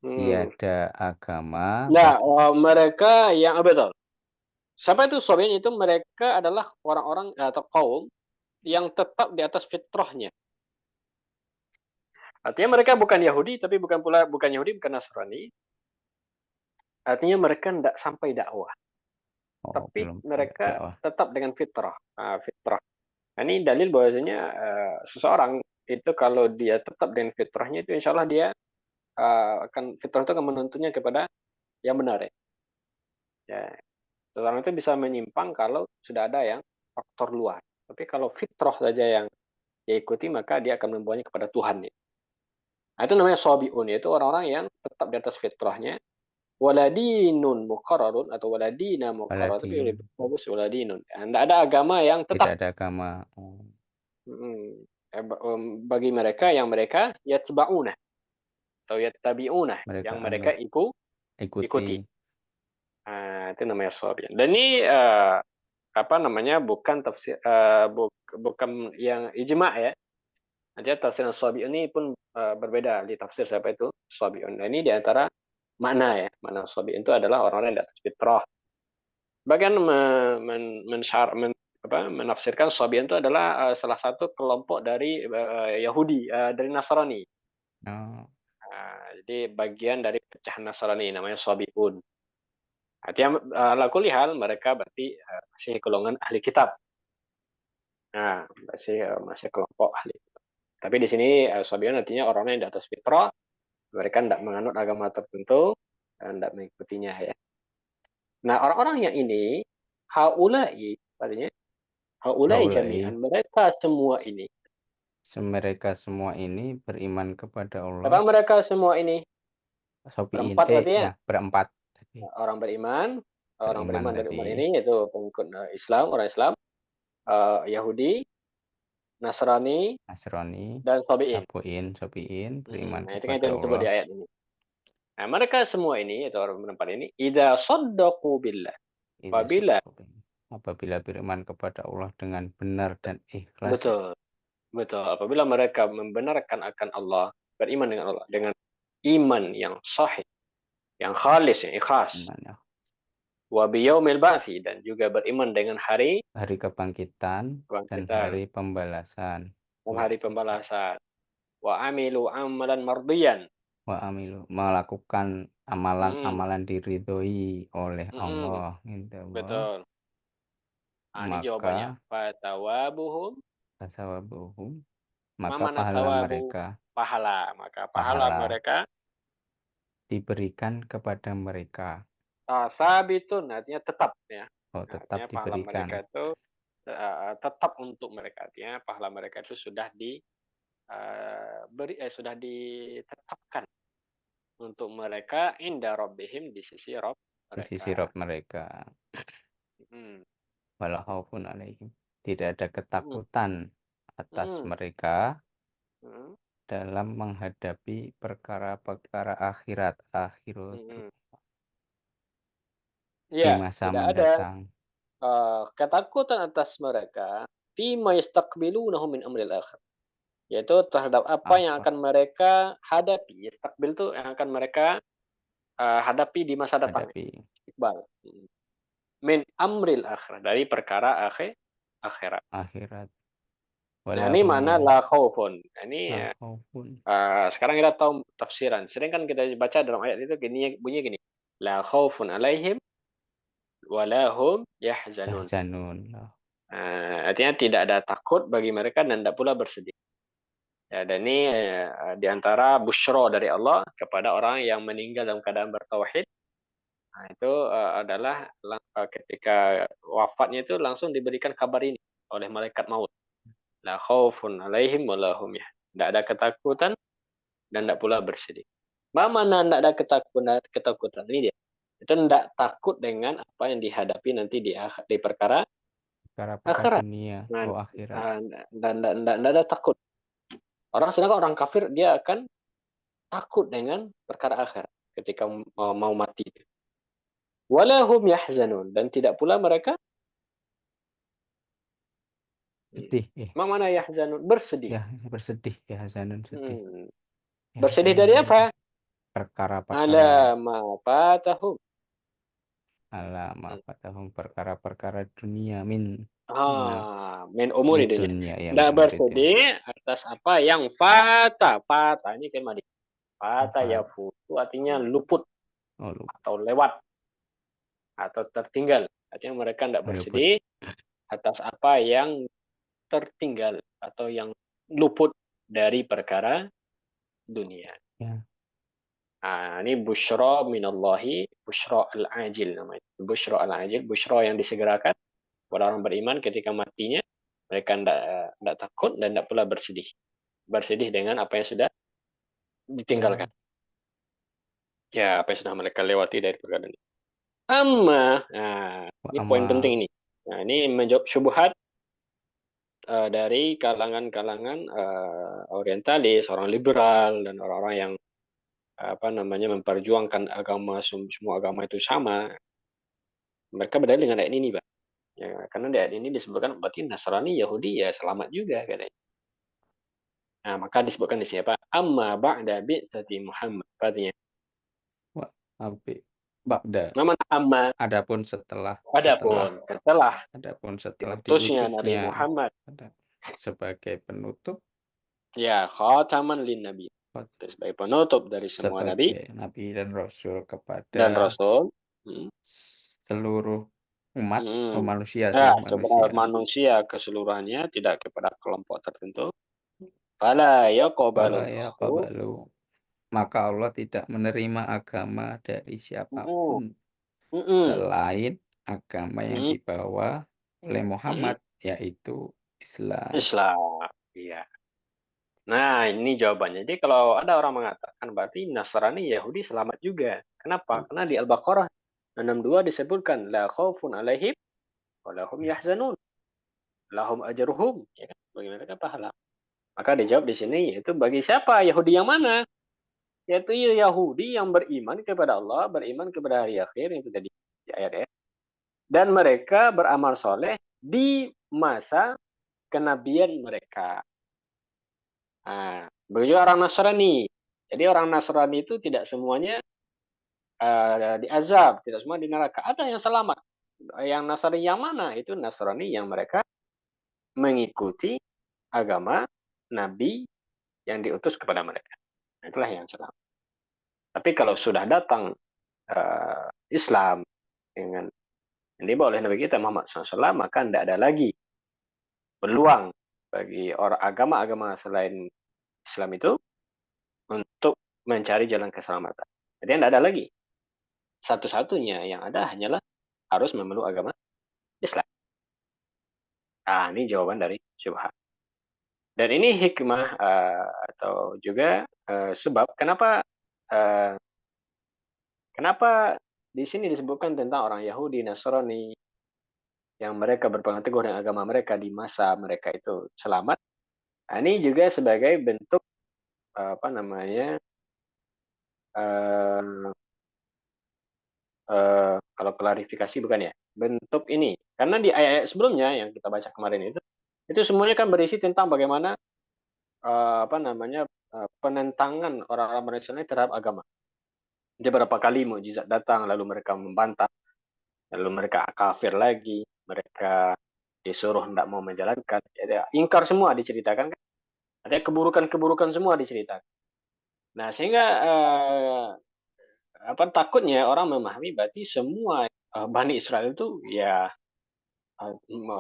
Hmm. tiada agama Nah, bagi mereka yang betul. Siapa itu Sobi'in itu mereka adalah orang-orang atau kaum yang tetap di atas fitrahnya. Artinya mereka bukan Yahudi, tapi bukan Yahudi, bukan Nasrani. Artinya mereka tidak sampai dakwah, oh tapi belum sampai mereka dakwah tetap dengan fitrah. Fitrah. Nah, ini dalil bahwasanya seseorang itu kalau dia tetap dengan fitrahnya itu insya Allah dia akan fitrah itu akan menuntunnya kepada yang benar ya. Ya, seseorang itu bisa menyimpang kalau sudah ada yang faktor luar. Tapi kalau fitrah saja yang dia ikuti maka dia akan membawanya kepada Tuhan ya. Nah, itu namanya sobiun yaitu orang-orang yang tetap di atas fitrahnya. Waladinun muqarrarun atau waladina muqarrar tapi Waladin lebih bagus waladinun. Tidak ada agama yang tidak tetap ada agama oh, bagi mereka yang mereka yatba'una atau yattabi'una yang mereka mereka anut ikut ikuti. ikuti. Itu namanya sabiin. Dan ini apa namanya, bukan tafsir, bukan yang ijma ya. Nanti tafsir sabiin ini pun berbeda di tafsir siapa itu sabiin. Nah, ini di antara makna ya. Makna sabiin itu adalah orang-orang yang di atas fitrah. Bagian menafsirkan sabiin itu adalah salah satu kelompok dari Yahudi, dari Nasrani. Oh, Jadi bagian dari pecahan Nasrani namanya sabiun. Artinya ala kulli hal mereka berarti masih golongan ahli kitab. Nah, masih kelompok ahli. Tapi di sini sabiun artinya orang yang di atas fitrah, mereka tidak menganut agama tertentu dan tidak mengikutinya ya. Nah, orang-orang yang ini haulai artinya haulai haulai jami'an, mereka semua ini. mereka semua ini beriman kepada Allah. Apa mereka semua ini? Sopiin, Berempat berarti ya. ya berempat tadi. Orang beriman, orang Beriman beriman dari tadi, umat ini yaitu pengikut Islam, orang Islam, Yahudi, Nasrani, Nasrani, dan Sabi'in. Sopiin, beriman Nah, itu kan kepada yang disebut Allah. di ayat ini. Nah, mereka semua ini, atau orang berempat ini, idza saddaqu billah. Itu Apabila, apabila beriman kepada Allah dengan benar dan ikhlas, betul, betul. Apabila mereka membenarkan akan Allah, beriman dengan Allah, dengan iman yang sahih, yang khalis, yang ikhlas. imannya, Wa biyaumil ba'tsi, dan juga beriman dengan hari hari kebangkitan dan kebangkitan, hari pembalasan. dan Wah, hari pembalasan. Wa amilu amalan mardiyan. wa amilu melakukan Mm-mm. amalan-amalan diridhoi oleh Mm-mm. Allah, gitu Allah. Betul. Nah, ini jawabannya. Maka Fatawabuhum, tasawabuhum, maka mamana pahala sawabu, mereka, pahala. Maka pahala pahala mereka diberikan kepada mereka. sabitun, artinya tetap ya. Oh, tetap Artinya pahala diberikan. mereka itu tetap untuk mereka. Artinya pahala mereka itu sudah sudah ditetapkan untuk mereka inda rabbihim, di sisi Rabb Di sisi mereka. Rob mereka. Hmm. Wala khaufun alaihim. Tidak ada Hmm. ketakutan atas Hmm. mereka Hmm. dalam menghadapi perkara-perkara akhirat Hmm. di Ya, masa tidak ada mendatang. ketakutan atas mereka fima yastaqbilunahu min amril akhir, yaitu terhadap apa yang Apa akan mereka hadapi. Yastaqbil itu yang akan mereka hadapi di masa datang. hadapi Iqbal. Min amril akhir, dari perkara akhirat. akhirat. Nah, Wala ini hum mana la khaufun. Nah, ini la khaufun. sekarang kita tahu tafsiran. Sering kan kita baca dalam ayat itu gini, bunyinya gini. La khaufun alaihim wala hum yahzanun. Yahzanun. Artinya tidak ada takut bagi mereka dan tidak pula bersedih. Ya, dan ini di antara busyra dari Allah kepada orang yang meninggal dalam keadaan bertauhid. Nah, itu adalah ketika wafatnya itu langsung diberikan kabar ini oleh malaikat maut. La khaufun alaihim wa lahum ya. Tidak ada ketakutan dan tidak pula bersedih. Mana tidak ada ketakutan ini dia. Itu tidak takut dengan apa yang dihadapi nanti di perkara Perkara-perkara akhirat. dunia, Nah, oh akhirat. dan tidak ada takut. Sedangkan orang kafir dia akan takut dengan perkara akhirat ketika mau mati. Walahum yahzanun, dan tidak pula mereka Sedih, mana yahzanun, bersedih. ya bersedih, ya Hazanun sedih. Hmm. Ya Bersedih Hazanun dari sedih. apa? Perkara-perkara Ala ma fatahum. alam apa tahun perkara-perkara dunia minal Min umuri dunia. dunia ya min Tidak umuridin. bersedih atas apa yang fata. Fata ini kan madi. Fata ya Apa? futu artinya luput Oh, lupa. atau lewat atau tertinggal. Artinya mereka tidak Oh, luput. bersedih atas apa yang tertinggal atau yang luput dari perkara dunia. Ya, Ini busyra minallahi, busyra al-ajil namanya. Busyra al-ajil, busyra yang disegerakan kepada orang beriman ketika matinya. Mereka tidak takut dan tidak pula bersedih. Bersedih dengan apa yang sudah ditinggalkan. ya. Ya, apa yang sudah mereka lewati dari perkara ini. Wa Ini poin amma penting ini. Nah, ini menjawab syubhat dari kalangan-kalangan orientalis, orang liberal, dan orang-orang yang memperjuangkan agama, semua agama itu sama, mereka berdalil dengan ayat ini, Pak. Ya, karena di ayat ini disebutkan berarti Nasrani, Yahudi ya selamat juga katanya. Nah, maka disebutkan di sini, Pak, amma ba'da bi'tsati Muhammad, katanya. Wa abi ba'da. Nama amma, Adapun setelah adapun setelah diutusnya Nabi diutusnya Muhammad, sebagai penutup, ya khataman lin nabi, sebagai penutup dari semua nabi sebagai nabi dan rasul dan kepada rasul. Hmm. seluruh umat manusia Ya, seluruh kepada manusia. manusia keseluruhannya, tidak kepada kelompok tertentu. Fala Fala yaqbalullahu. yaqbalu, maka Allah tidak menerima agama dari Mm, siapapun mm, selain agama yang mm, dibawa oleh mm. Muhammad, yaitu Islam. Islam. Iya. Nah, ini jawabannya. Jadi kalau ada orang mengatakan berarti Nasrani, Yahudi selamat juga. Kenapa? Karena di Al-Baqarah 62 disebutkan la khaufun alaihim wa lahum yahzanun, lahum ajruhum, ya kan? Bagi mereka pahala. Maka dijawab di sini yaitu bagi siapa? Yahudi yang mana? Yaitu Yahudi yang beriman kepada Allah, beriman kepada hari akhir, itu tadi di ayat-ayat. Dan mereka beramal soleh di masa kenabian mereka. Nah, begitu orang Nasrani. Jadi orang Nasrani itu tidak semuanya diazab, tidak semua di neraka. Ada yang selamat. Yang Nasrani yang mana? Itu Nasrani yang mereka mengikuti agama Nabi yang diutus kepada mereka. Nah, itulah yang selamat. Tapi kalau sudah datang Islam dengan yang dibawa oleh Nabi kita Muhammad SAW, maka tidak ada lagi peluang bagi orang agama-agama selain Islam itu untuk mencari jalan keselamatan. Jadi tidak ada lagi. Satu-satunya yang ada hanyalah harus memeluk agama Islam. Nah, ini jawaban dari syubhat. Dan ini hikmah atau juga sebab uh, kenapa di sini disebutkan tentang orang Yahudi, Nasrani, yang mereka berpegang teguh dengan agama mereka di masa mereka itu selamat. Nah, ini juga sebagai bentuk apa namanya uh, kalau klarifikasi bukan ya, bentuk ini karena di ayat-ayat sebelumnya yang kita baca kemarin itu semuanya kan berisi tentang bagaimana apa namanya penentangan orang-orang Malaysia ini terhadap agama. Jadi berapa kali mukjizat datang lalu mereka membantah, lalu mereka kafir lagi, mereka disuruh tidak mau menjalankan, jadi ingkar semua diceritakan kan, ada keburukan-keburukan semua diceritakan. Nah sehingga apa takutnya orang memahami berarti semua Bani Israel itu ya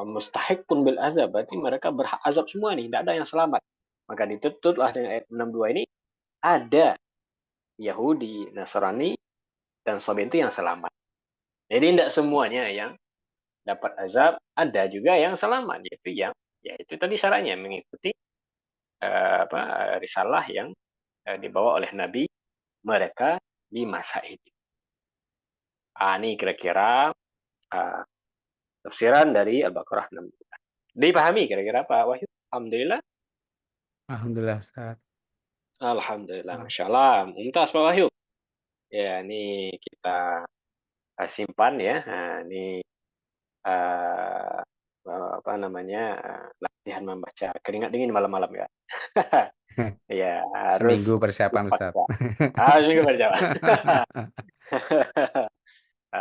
mustahikun bil azab, berarti mereka berhak azab semua nih, tidak ada yang selamat. Maka ditutuplah dengan ayat 62 ini ada Yahudi, Nasrani, dan Sabi itu yang selamat. Jadi tidak semuanya yang dapat azab, ada juga yang selamat, yaitu tadi syaratnya mengikuti risalah yang dibawa oleh Nabi mereka di masa ini. Ini kira-kira uh, tafsiran dari Al-Baqarah 6. Dipahami kira-kira Pak Wahyu? Alhamdulillah. Alhamdulillah Ustaz. Alhamdulillah, Masya Allah. Mumtaz Pak Wahyu. Ya, ini kita simpan ya. Nah, ini uh, apa namanya latihan membaca keringat dingin malam-malam ya. Ya, harus Seminggu persiapan Ustaz. dipaksa. Harus juga baca.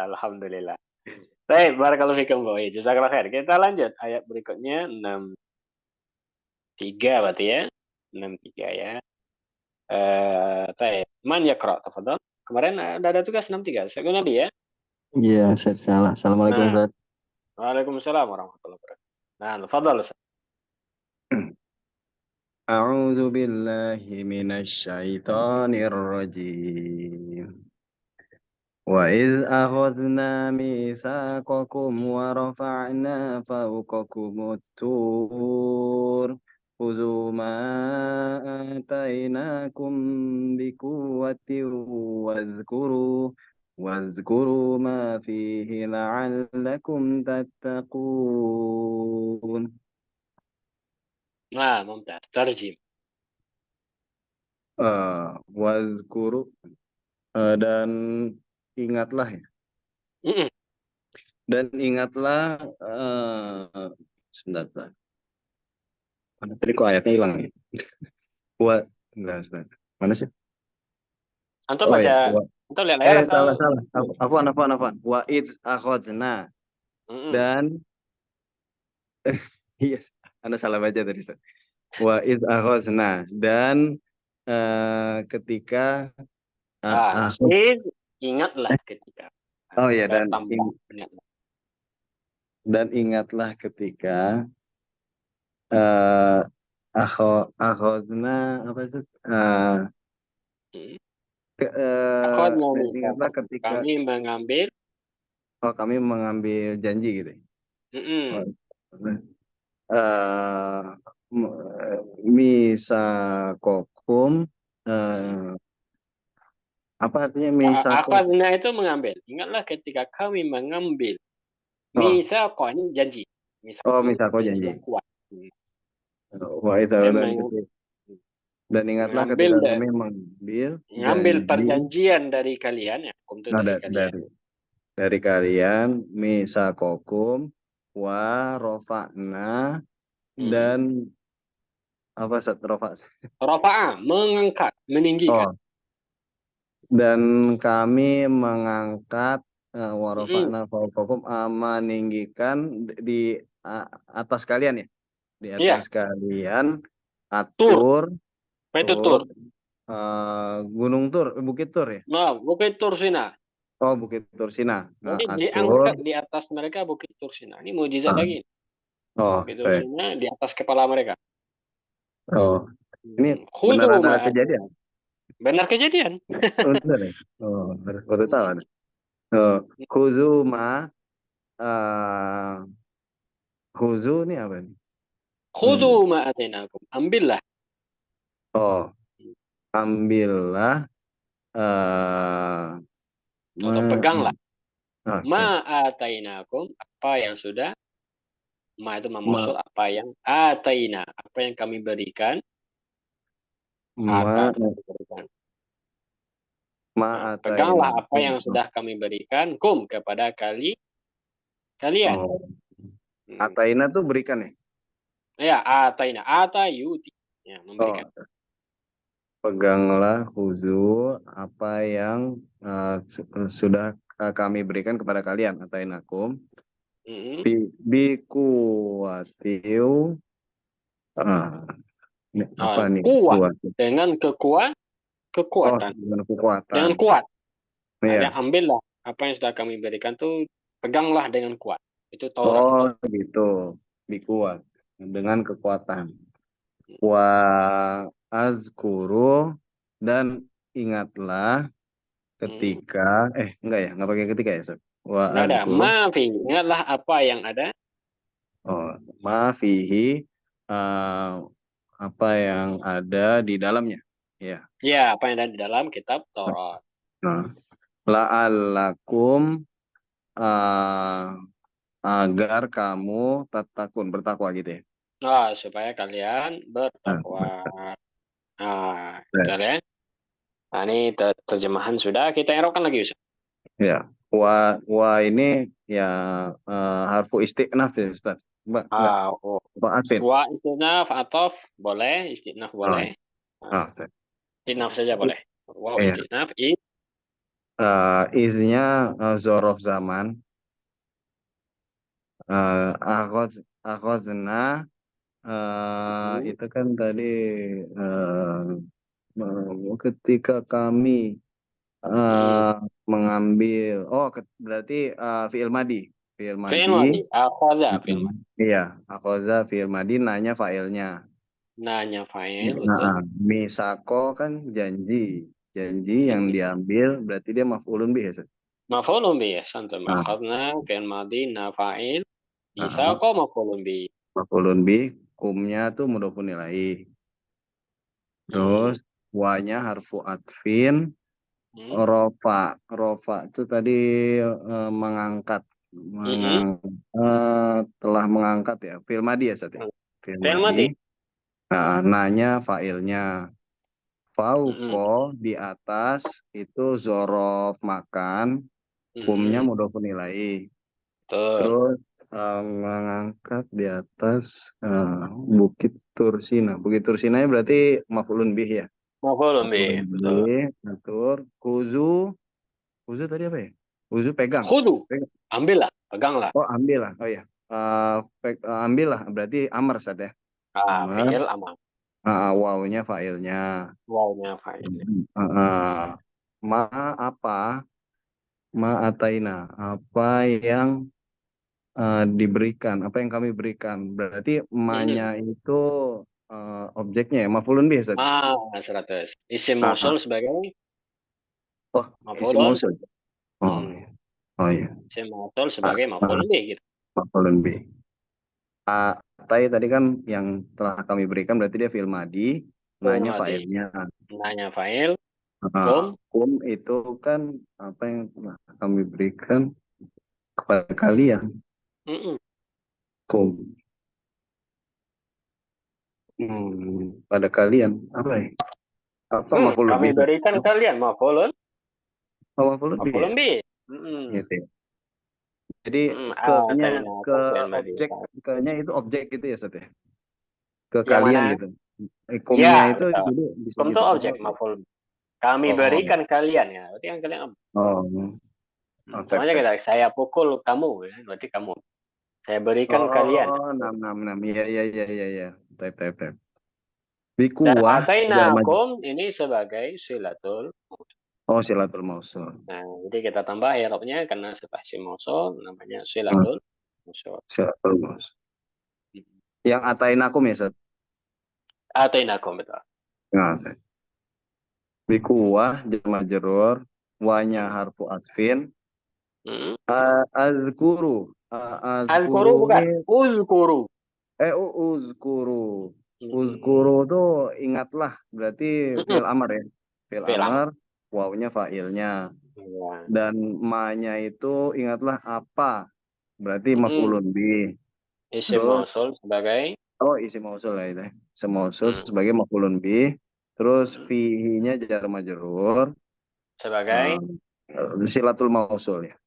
Alhamdulillah. Baik, barakallahu fikum Pak Wahyu. Jazakallah khair. Kita lanjut ayat berikutnya 63 berarti ya. 63 ya. Baik. Man yaqra, tafadhal. Kemarin ada tugas 63. Saya nanti ya. Iya, Ustaz, salah. Assalamualaikum, Nah, Ustaz. Waalaikumsalam warahmatullahi wabarakatuh. Nah, tafadhal Ustaz. أعوذ بالله من الشيطان الرجيم وإذ أخذنا ميثاقكم ورفعنا فوقكم الطور خذوا ما آتيناكم بقوة واذكروا ما فيه لعلكم تتقون. Nah, mumtaz. Tarjim. wazkuru, dan ingatlah ya. Mm-mm. Dan ingatlah, sebentar. Mana tadi kok ayatnya hilang ya? Enggak, sebentar. Mana sih? Antum Oh ya, baca, antum lihat layar atau? salah. Afwan. Wa idz akhadna, Mm-mm. dan yes, Anda salah baca tadi, Ustaz. Wa idz akhadna, dan ketika akhad, Ingatlah ketika. oh ya, Ada tambah ingatlah. dan ingatlah ketika eh akhadna, apa itu? Mm. Ke- Akhadna ingatlah mitsaqakum. ketika, Kami mengambil. kami mengambil janji gitu ya. Oh, Mm-mm. eh misakokum, Mm. apa artinya misako? Akhadna itu mengambil. Ingatlah ketika kami mengambil. Oh, Mitsaqo ini janji. Mitsaq itu misako janji janji. yang kuat. Mm. Wa idza, Kita dan ingatlah mengambil ketika kami mengambil mengambil janji, perjanjian dari kalian ya. Hukum itu dari kalian. dari kalian, misakokum wa rofa'na, Mm-mm. dan apa, rofa? Rafa'a, mengangkat, meninggikan. Oh, dan kami mengangkat, Mm-mm. warofa'na fawqakum, meninggikan di atas kalian ya, di Iya, atas kalian, tur. atur, Apa itu tur? tur, gunung Tur, Bukit Tur ya. Nah, Bukit Tursina. Oh, Bukit Tursina. Jadi Atur. diangkat di atas mereka Bukit Tursina. Ini mujizat Ah, lagi. oh, Bukit baik. Tursina di atas kepala mereka. Oh, ini benar Khudu ada kejadian. ma'atinakum. Benar kejadian. Oh, benar ya. Oh, baru tahu ada. Oh, khuzu ma, eh khuzu ini apa nih? Khudu ma'atinakum. Ambillah. Oh, ambillah, eh Atau peganglah. oke. Ma'atainakum. Apa yang sudah. Ma itu Ma, memusul apa yang ataina. Apa yang kami berikan. ma, Kami berikan. ma Nah, ataina. peganglah apa yang sudah kami berikan. Kum kepada kalian. Oh, Hmm. ataina tuh berikan ya. Ya, ataina. Ata yuti. Ya, Oh, memberikan. peganglah khuzu apa yang sudah kami berikan kepada kalian, atainakum, Mm-mm. bi kuwatiu, apa Nah, nih kuat. kuat? Dengan Oh, kekuatan. dengan kekuatan. Dengan kuat. Ada Iya. ambillah. Apa yang sudah kami berikan tuh. Peganglah dengan kuat. Itu Taurat. Oh, gitu. Bikuat, dengan kekuatan. Wa azkuru, dan ingatlah Hmm. ketika, enggak pakai ketika ya, Sob. Wa Nggak ada. azkuru, Maafi. Ingatlah apa yang ada. oh, ma fihi, eh, apa yang ada di dalamnya. Ya. Ya, apa yang ada di dalam kitab Taurat. Nah, la'allakum, eh, agar kamu bertakwa gitu ya. Nah, supaya kalian Nah, bertakwa. Nah, baik. ya. Nah, ini terjemahan sudah. Kita erokan lagi, Ustaz. Ya, wa ini ya, harfu istiqnaf ya, Ustaz. Enggak, Oh. Pak Atin. Wa istinaf atof boleh, istinaf Oh, boleh. Nah, oke. istinaf saja boleh. Wow, Iya. istinaf Isinya zorof zaman. Akhozna, itu kan tadi, ketika kami mm, mengambil. Oh, berarti fi'il madi. Fi'il fi'il madi. madi. Akhadha fi'il madi. Iya, akhoza fi'il madi, nanya fa'ilnya. Nanya fa'il, betul. Nah, misako kan janji. Janji yang Jadi, diambil berarti dia maf'ulun bih ya, Ustaz? maf'ulun bih ya, santum. Nah, Akhadna fi'il madi, na fa'il. nah, Isaqo maf'ulun bih. maf'ulun bih, kumnya tuh mudhofun ilaih. Mm, Terus wanya harfu atfin, mm, rofa itu tadi mengangkat, mm, telah mengangkat ya, fi'il madi ya, Ustaz ya? Fi'il fi'il madi. madi. Nah, nanya fa'ilnya. Fauko di atas itu zorof makan, kumnya mudhofun ilaihi. Betul. Terus mengangkat di atas Bukit Tursina. Bukit Tursinanya berarti maf'ulun bih ya. Maf'ulun Maf'ulun bih, betul. bih, atur. Kuzu tadi apa ya? Kuzu pegang. Khudu, Pegang. ambillah, peganglah. Oh ambil lah. Oh ya. Ambil lah. Berarti amar Ustaz ya. Amar. Fi'il amar. Wawunya fa'ilnya. Wawunya fa'il. Ma apa? Ma ataina. Apa yang diberikan, apa yang kami berikan. Berarti ma-nya itu objeknya ya, maf'ulun bih Ustaz. 100. Isim mausul sebagai Oh, isim maf'ulun. mausul. Oh, oh iya. Isim mausul sebagai maf'ulun bih gitu. Maf'ulun bih. Tai tadi kan yang telah kami berikan berarti dia fi'il madi, nanya fa'ilnya. Nanya fa'il. Kum itu kan apa yang telah kami berikan kepada kalian. Kum. Pada kalian apa ya? Apa maf'ulun kami bih? berikan kalian maf'ulun. Oh, maf'ulun Maf'ulun bih. Gitu ya. Jadi ke-nya itu objek gitu ya Ustaz ya. Ke yang kalian mana? gitu. Kumnya itu betul. jadi bisa Kum itu gitu. objek maf'ul. Kami berikan kalian ya. Berarti kan kalian. Contohnya kita saya pukul kamu ya. Berarti kamu. Saya berikan kalian. Iya. Type. Dan Bikuwah. atainakum ini sebagai silatul. Oh, silatul mausul. Nah, jadi kita tambah i'rabnya karena setelah isim mausul namanya silatul mausul. Silatul mausul. Yang atainakum ya, Ustaz? Atainakum betul. Nah, bikuwah jar majrur, wanya harfu atfin. Azkuru. Azkuru bukan, uzkuru. Uzkuru. Uzkuru itu ingatlah, berarti fi'il amar ya. Fi'il amar, wawunya fa'ilnya. Dan ma-nya itu ingatlah apa, berarti maf'ulun bih. Isim mausul sebagai isim mausul ya itu. Isim mausul sebagai maf'ulun bih. Terus fihi-nya jar majrur sebagai silatul mausul ya.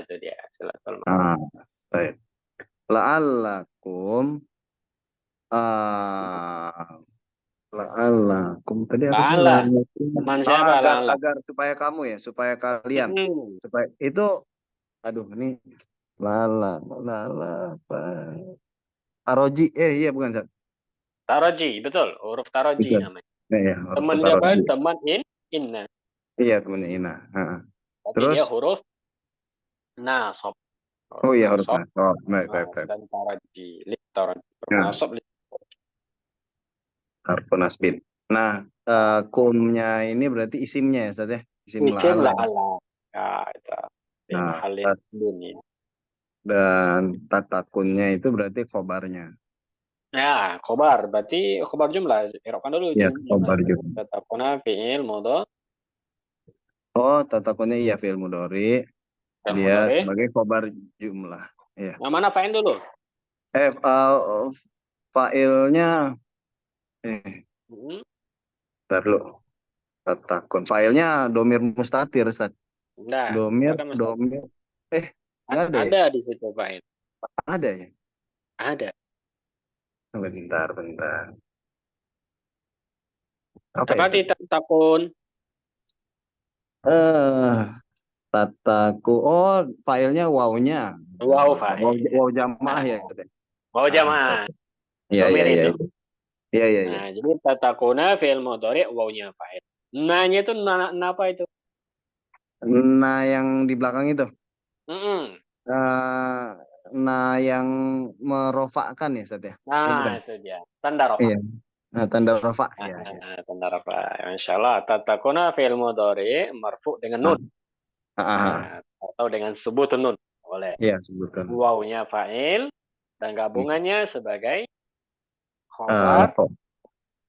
itu dia silatul mausul. Baik. La'allakum la'allakum tadi apa? Teman siapa agar supaya kamu ya, supaya kalian. Supaya itu aduh ini lala apa? Taroji. Iya bukan, Ustaz. Taroji, betul. Huruf taroji namanya. Ya, teman siapa? Teman inna. Iya, teman inna. Tapi dia huruf nasab. Oh iya, huruf nasab. Dan taroji. Nasab. Harfu nasbin. Nah, kumnya ini berarti isimnya ya, Ustaz ya? Isim la'ala. Ya, itu. Dan tatakunnya itu berarti khobarnya. Ya, khobar. Berarti khobar jumlah. Irokkan dulu. Ya, khobar jumlah. Tatakuna fi'il mudhari. Oh, tatakunnya iya fi'il mudhari. Dia sebagai khobar jumlah. Ya. Yang mana fa'il dulu? Fa'ilnya Bentar lu. Tatakun. Fa'ilnya domir mustatir, Ustaz. Domir. Nggak ada ya? Di situ fa'il. Ada ya? Ada. Bentar. Apa di tatakun? Tataku. Oh, filenya wawnya. Wow fa'il. Wow jamaah ya. Wow jamaah. Iya. Nah, jadi tatakuna fi'il mudhari wawnya fa'il. Nah-nya itu apa itu? Nah, yang di belakang itu. Nah, yang merofakkan ya, Ustaz ya? Nah, itu dia. Tanda rofa. Iya. Nah, tanda rofa. Tanda rofa. Insyaallah tatakuna fi'il mudhari marfu dengan nun. Atau dengan sebutun nun. Boleh. Iya, sebutun. Wawnya fa'il dan gabungannya sebagai khobar.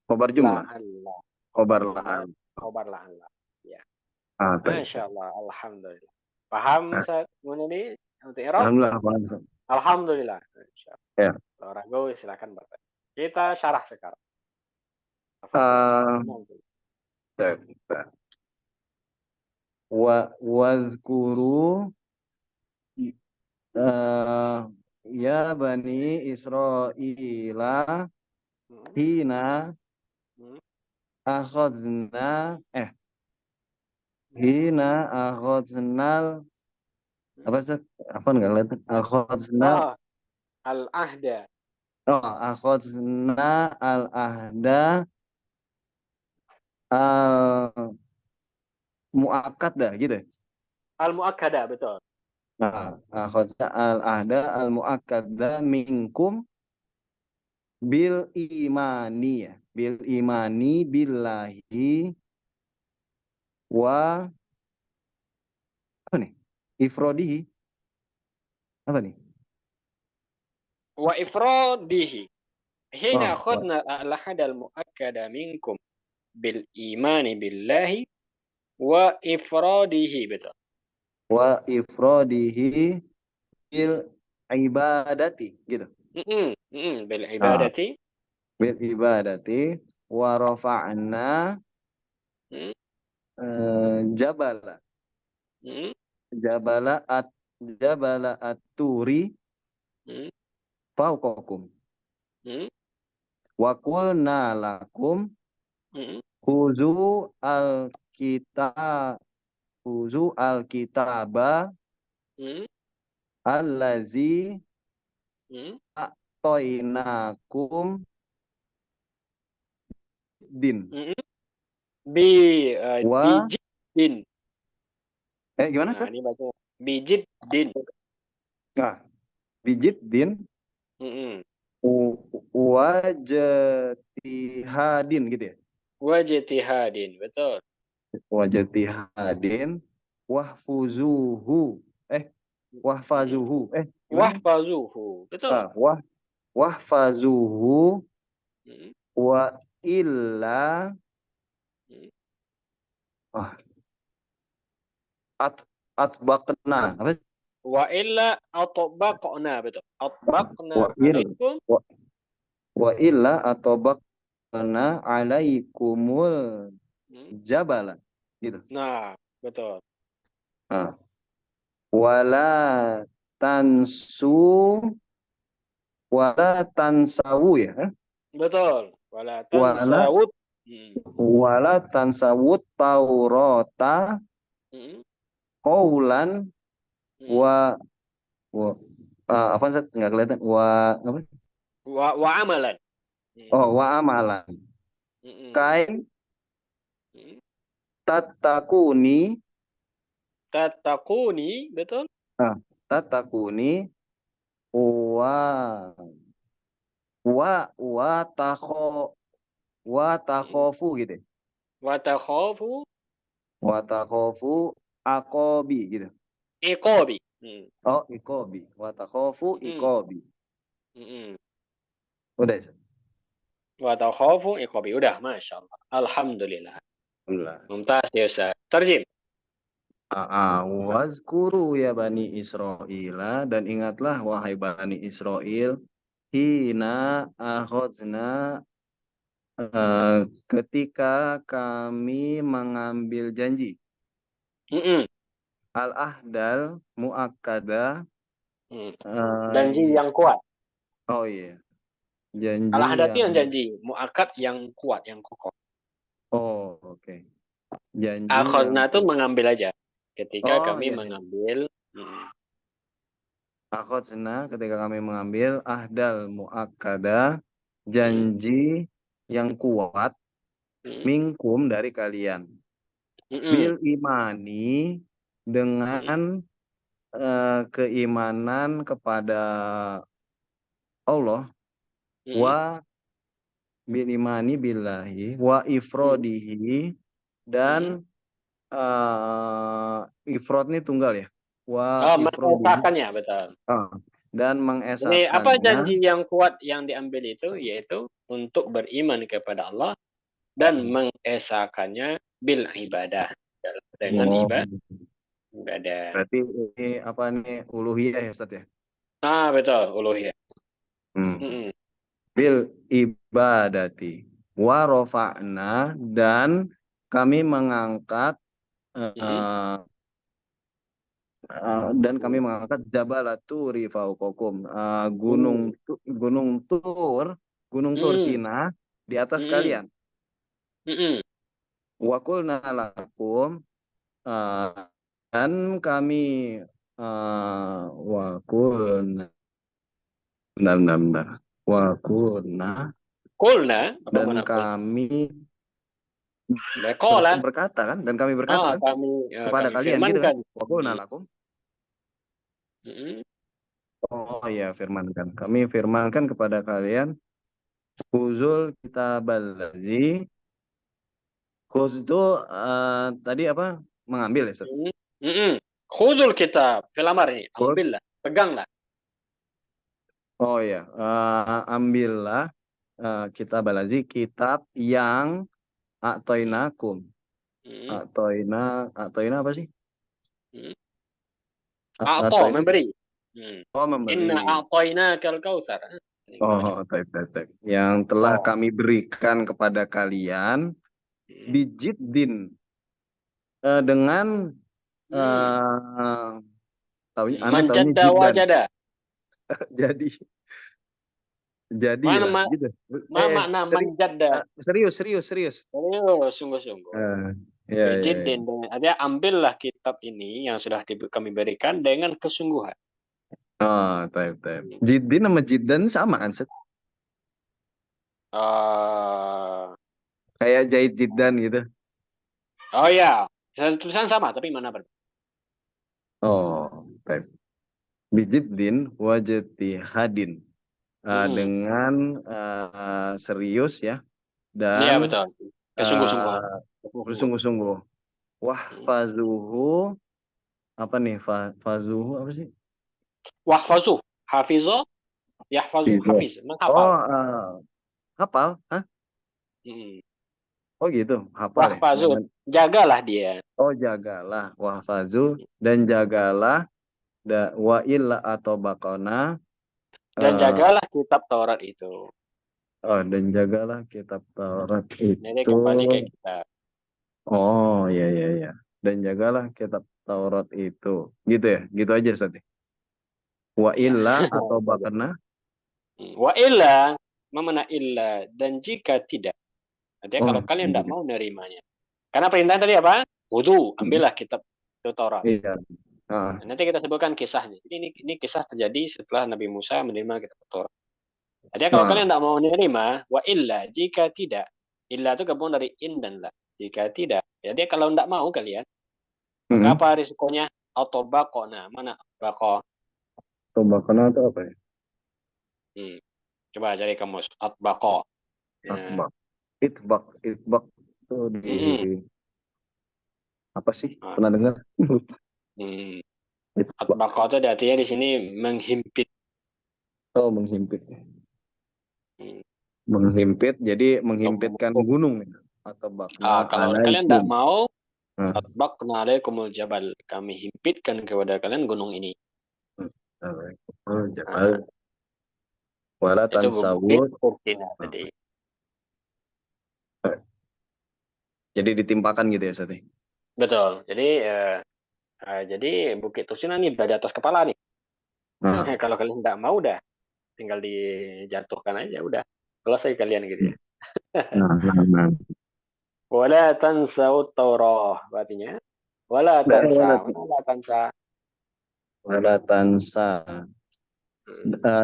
Khobar jumlah. Khobar la'alla. Ya. Masyaallah. Alhamdulillah. Paham Ustaz Munadi untuk i'rab? Alhamdulillah, paham. Alhamdulillah. Ya. Kalau ragu silakan bertanya. Kita syarah sekarang. Wazkuru ya bani Israila hina akhadna hina akhadnal apa sih? Apa enggak lihat? Akhadna Al-ahda. akhadna al-ahda al muakkada gitu. Al-muakkada, betul. Nah, akhadna al-ahda al muakkada minkum bil imani ya. Bil imani billahi wa apa nih? Ifrodihi. Apa nih? Wa ifradihi. Hina Oh, akhadna al-ahda al-muakkada minkum bil imani billahi wa ifradihi, betul. wa ifrodihi bil ibadati gitu. Bil Nah, ibadati. bil ibadati wa rafa'na Mm, jabala mm, jabala at jabala at-turi mm, fauqakum mm, wa qulna lakum mm, khuzu al-kitaba mm, allazi mm, toinakum din mm. wa Bijiddin. gimana Nah, Ustaz? ini baca bijiddin. Nah, bijit din Mm-mm. wajtihadin gitu ya. Wajtihadin, betul. Wajtihadin wahfuzuhu Mm. wahfazuhu gimana? Wahfazuhu, betul. Wahfazuhu Mm, wa illa mm. ah, at atbaqna apa? Wa illa atbaqna, betul. Atbaqna Wa il alaikum. wa, wa illa atbaqna alaikumul Mm. jabala gitu. Nah, betul. Nah, wala tansu wala tansawu ya. Betul. Wala Wala tansawut. Mm, wala tansawut taurata mm, qaulan mm. wa apa sih nggak kelihatan apa? Wa amalan. Mm, Wa amalan mm, kai mm. tatakuni Tattaquni, betul. tatakuni wa wa Mm. takhofu gitu ya. Wa takhafu Wa takhofu akobi gitu. iqabi. Mm, Ikobi wa takhofu mm, ikobi mm. udah ya? Wa takhafu iqabi. Udah, Masya Allah. Alhamdulillah. Alhamdulillah. Mumtaz ya Ustaz. Terjem. Wazkuru ya Bani Israila dan ingatlah wahai Bani Israel hina akhadna ketika kami mengambil janji Mm-mm. al-ahdal muakkada Mm. Janji yang kuat. oh iya janji Al-ahad itu yang yang janji. Mu'akad yang kuat, yang kokoh. oke. Janji yang Akhazna itu mengambil aja. Ketika kami iya. mengambil. Mm, Akhadna ketika kami mengambil ahdal muakkada mm, janji yang kuat mm, minkum dari kalian mm, bil imani mm, dengan keimanan kepada Allah mm, wa bil imani billahi wa mm, ifrodihi mm. dan ifrod ini tunggal ya wa Oh, ifrodihi mengesahkannya, betul. dan Jadi apa mengesahkannya janji yang kuat yang diambil itu? Yaitu untuk beriman kepada Allah dan mengesahkannya bil ibadah. Dengan oh, ibadah. berarti ini apa nih uluhiyah ya Ustaz ya? Ah, betul. Uluhiyah. Hmm. Mm-mm. Bil ibadati wa rafa'na dan kami mengangkat dan kami mengangkat Jabal Turi fauqakum, gunung Tur Sina di atas kalian. Wa qulna lakum, dan kami wa qulna benar. Wa qulna dan kami berkata kan, dan kami berkata kan kepada kalian gitu kan. Wa qulna lakum. Oh ya, firmankan. Kami firmankan kepada kalian, khuzul kitabal ladzi. Khuz itu tadi apa? Mengambil ya, Ustaz? Khuzul kitab, fil amar ini, ambillah, peganglah. Oh ya, ambillah kitabal ladzi, kitab yang a'toinakum. A'toina apa sih? Memberi. Oh, memberi. Inna a'toinakal kautsar. Oh, taip. Yang telah kami berikan kepada kalian bijiddin, dengan manjadda wajada. jadi lah gitu. Makna manjadda. Serius. Sungguh-sungguh. Bijiddin, artinya ambillah kitab ini yang sudah kami berikan dengan kesungguhan. Oh, taip. Jiddin sama jiddan sama kan, Set? Kayak jahit jiddan gitu. Oh ya, tulisan sama tapi mana berbeda. Oh, taip. Bijiddin wajtihadin, dengan serius ya, dan iya betul, bersungguh-sungguh. Wahfazuhu, apa nih? Fazuhu apa sih? Wahfazuh, hafizo, yahfazuh, hafiz, menghafal. Hafal? Hah? Oh gitu, hafal wahfazuh, ya? Jagalah dia. Oh, jagalah. Wahfazuh, dan jagalah. Wa illa atau bakona, dan jagalah kitab Taurat itu. Oh, dan jagalah kitab Taurat itu. Jadi kembali ke kita. Oh, iya. Dan jagalah kitab Taurat itu. Gitu ya? Gitu aja, Ustaz. Wa illa atau bakona. Wa illa, mana illa, dan jika tidak. Artinya kalau kalian tidak mau nerimanya. Karena perintah tadi apa? Wudu, ambillah kitab itu Taurat. Iya. Nanti kita sebutkan kisahnya. Jadi ini kisah terjadi setelah Nabi Musa menerima kitab Taurat. Jadi kalau kalian tidak mau menerima, wa illa, jika tidak. Illa itu gabung dari in dan la. Jika tidak. Jadi kalau tidak mau kalian, maka apa risikonya? Autobakona. Mana bako? Autobakona itu apa ya? Coba cari kamus. Atbako. Itbak itu di apa sih? Pernah dengar? Atbako itu artinya di sini menghimpit. Oh, menghimpit. Menghimpit, jadi menghimpitkan gunung. Atau kalau kalian tidak mau, atbaqna alaikumul jabal, kami himpitkan kepada kalian gunung ini. Jabal. Wala tansawut. Jadi ditimpakan gitu ya, Sati? Betul. Jadi Bukit Tursina ini berada atas kepala nih. Kalau kalian tidak mau, udah tinggal dijatuhkan aja, udah selesai kalian gitu ya. Wala tansawut Taurah, artinya wala tansa.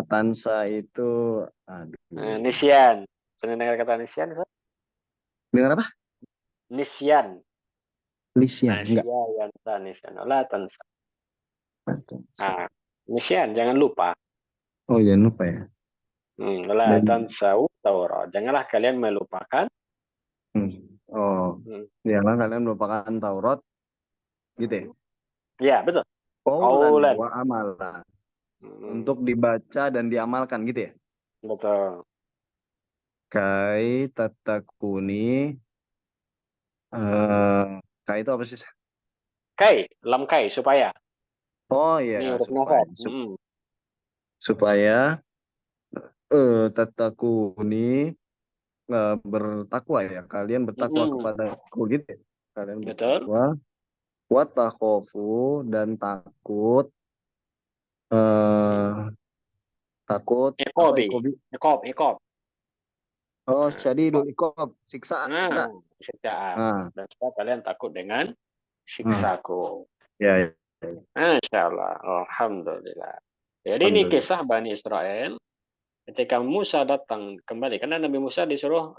Tansa itu nisyan. Sering dengar kata nisyan? Dengar apa? Nisyan. Enggak. Nisyan. Wala tansa. Nisyan, jangan lupa. Oh, jangan lupa ya. Wala tansawut Taurah. Janganlah kalian melupakan. Janganlah kalian melupakan Taurat. Gitu ya? Iya, betul. Qaulan wa amalan. Untuk dibaca dan diamalkan gitu ya? Betul. Kai tatakuni. Kai itu apa sih? Kai, lam kai, supaya. Oh iya, supaya tatakuni, bertakwa ya. Kalian bertakwa kepadaku gitu ya. Kalian Betul. bertakwa. Watakhofu dan takut. Takut apa Ekobi. ikobi? Ekob. Oh, Nah, syadidul ikob. Siksa. nah, siksaan. Ah, Dan supaya kalian takut dengan ah. siksaku. Ya, ya. Masya Allah. Alhamdulillah. Jadi ini Alhamdulillah. kisah Bani Israel ketika Musa datang kembali. Karena Nabi Musa disuruh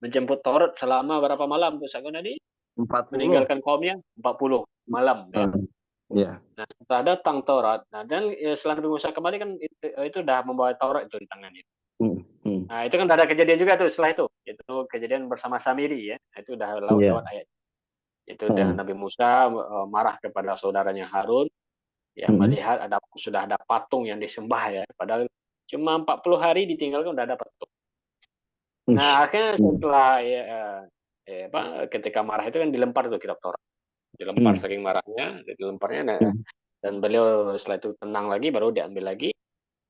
menjemput Taurat selama berapa malam tuh Sagun tadi? 40. Meninggalkan kaumnya 40 malam ya. Ya. Nah, setelah datang Taurat, nah dan setelah Nabi Musa kembali kan itu udah membawa Taurat itu di tangannya. Nah, itu kan ada kejadian juga tuh setelah itu. Itu kejadian bersama Samiri ya. Nah, itu udah lewat ayat. Itu dengan Nabi Musa marah kepada saudaranya Harun yang melihat sudah ada patung yang disembah ya. Padahal cuma 40 hari ditinggalkan udah ada patung. Nah, akhirnya setelah ketika marah itu kan dilempar tuh kitab Taurat. Dilempar saking marahnya, dilemparnya dan beliau setelah itu tenang lagi baru diambil lagi.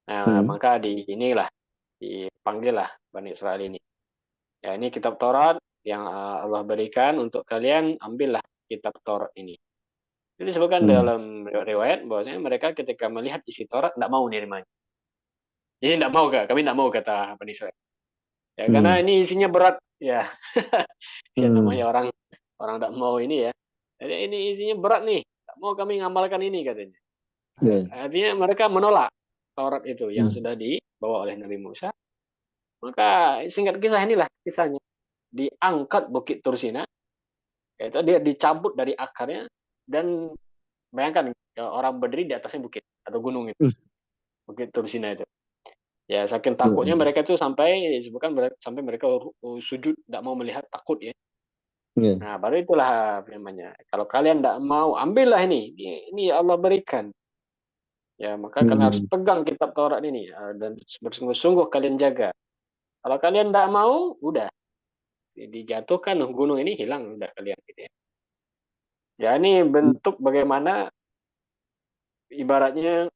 Nah, maka dipanggillah Bani Israel ini. Ya, ini kitab Taurat yang Allah berikan untuk kalian, ambillah kitab Taurat ini. Jadi disebutkan dalam riwayat bahwasanya mereka ketika melihat isi Taurat tidak mau nerimanya. Jadi tidak mau kami tidak mau kata Bani Israel. Ya, karena ini isinya berat ya. Ya namanya orang tidak mau ini ya. Jadi ini isinya berat nih. Tak mau kami ngamalkan ini katanya. Artinya mereka menolak Taurat itu yang sudah dibawa oleh Nabi Musa. Maka singkat kisah inilah kisahnya. Diangkat Bukit Tursina, yaitu dia dicabut dari akarnya dan bayangkan orang berdiri di atasnya bukit atau gunung itu. Bukit Tursina itu. Ya saking takutnya mereka itu sampai disebutkan sampai mereka sujud tidak mau melihat, takut ya. Nah, baru itulah namanya. Kalau kalian tidak mau, ambillah ini. Ini Allah berikan. Ya, maka kalian harus pegang kitab Taurat ini dan bersungguh-sungguh kalian jaga. Kalau kalian tidak mau, udah dijatuhkan gunung ini hilang udah kalian gitu ya. Ya, ini bentuk bagaimana ibaratnya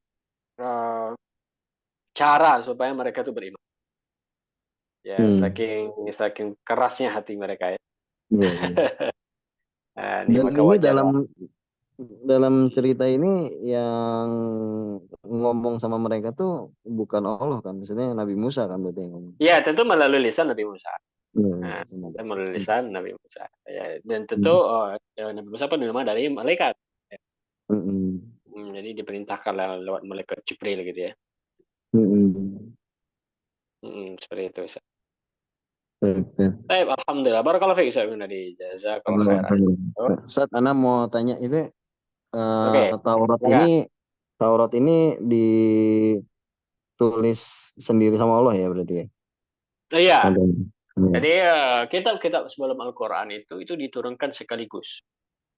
cara supaya mereka itu beriman. Ya, saking kerasnya hati mereka ya. Nah, ini Dan maka ini wajar. dalam cerita ini yang ngomong sama mereka tuh bukan Allah kan, maksudnya Nabi Musa kan berarti yang ngomong. Ya, tentu melalui lisan Nabi Musa. Nah, melalui lisan Nabi Musa. Ya, dan tentu Nabi Musa pun memang dari malaikat. Ya. Jadi diperintahkan lewat malaikat Jibril gitu ya. Seperti itu. Baik, alhamdulillah. Barakallahu fiik Ustaz Gunadi. Jazakallahu khairan. Ustaz, Ana mau tanya ini Oke. Taurat ini ditulis sendiri sama Allah ya berarti ya? Iya. Jadi kitab-kitab sebelum Al-Quran itu diturunkan sekaligus.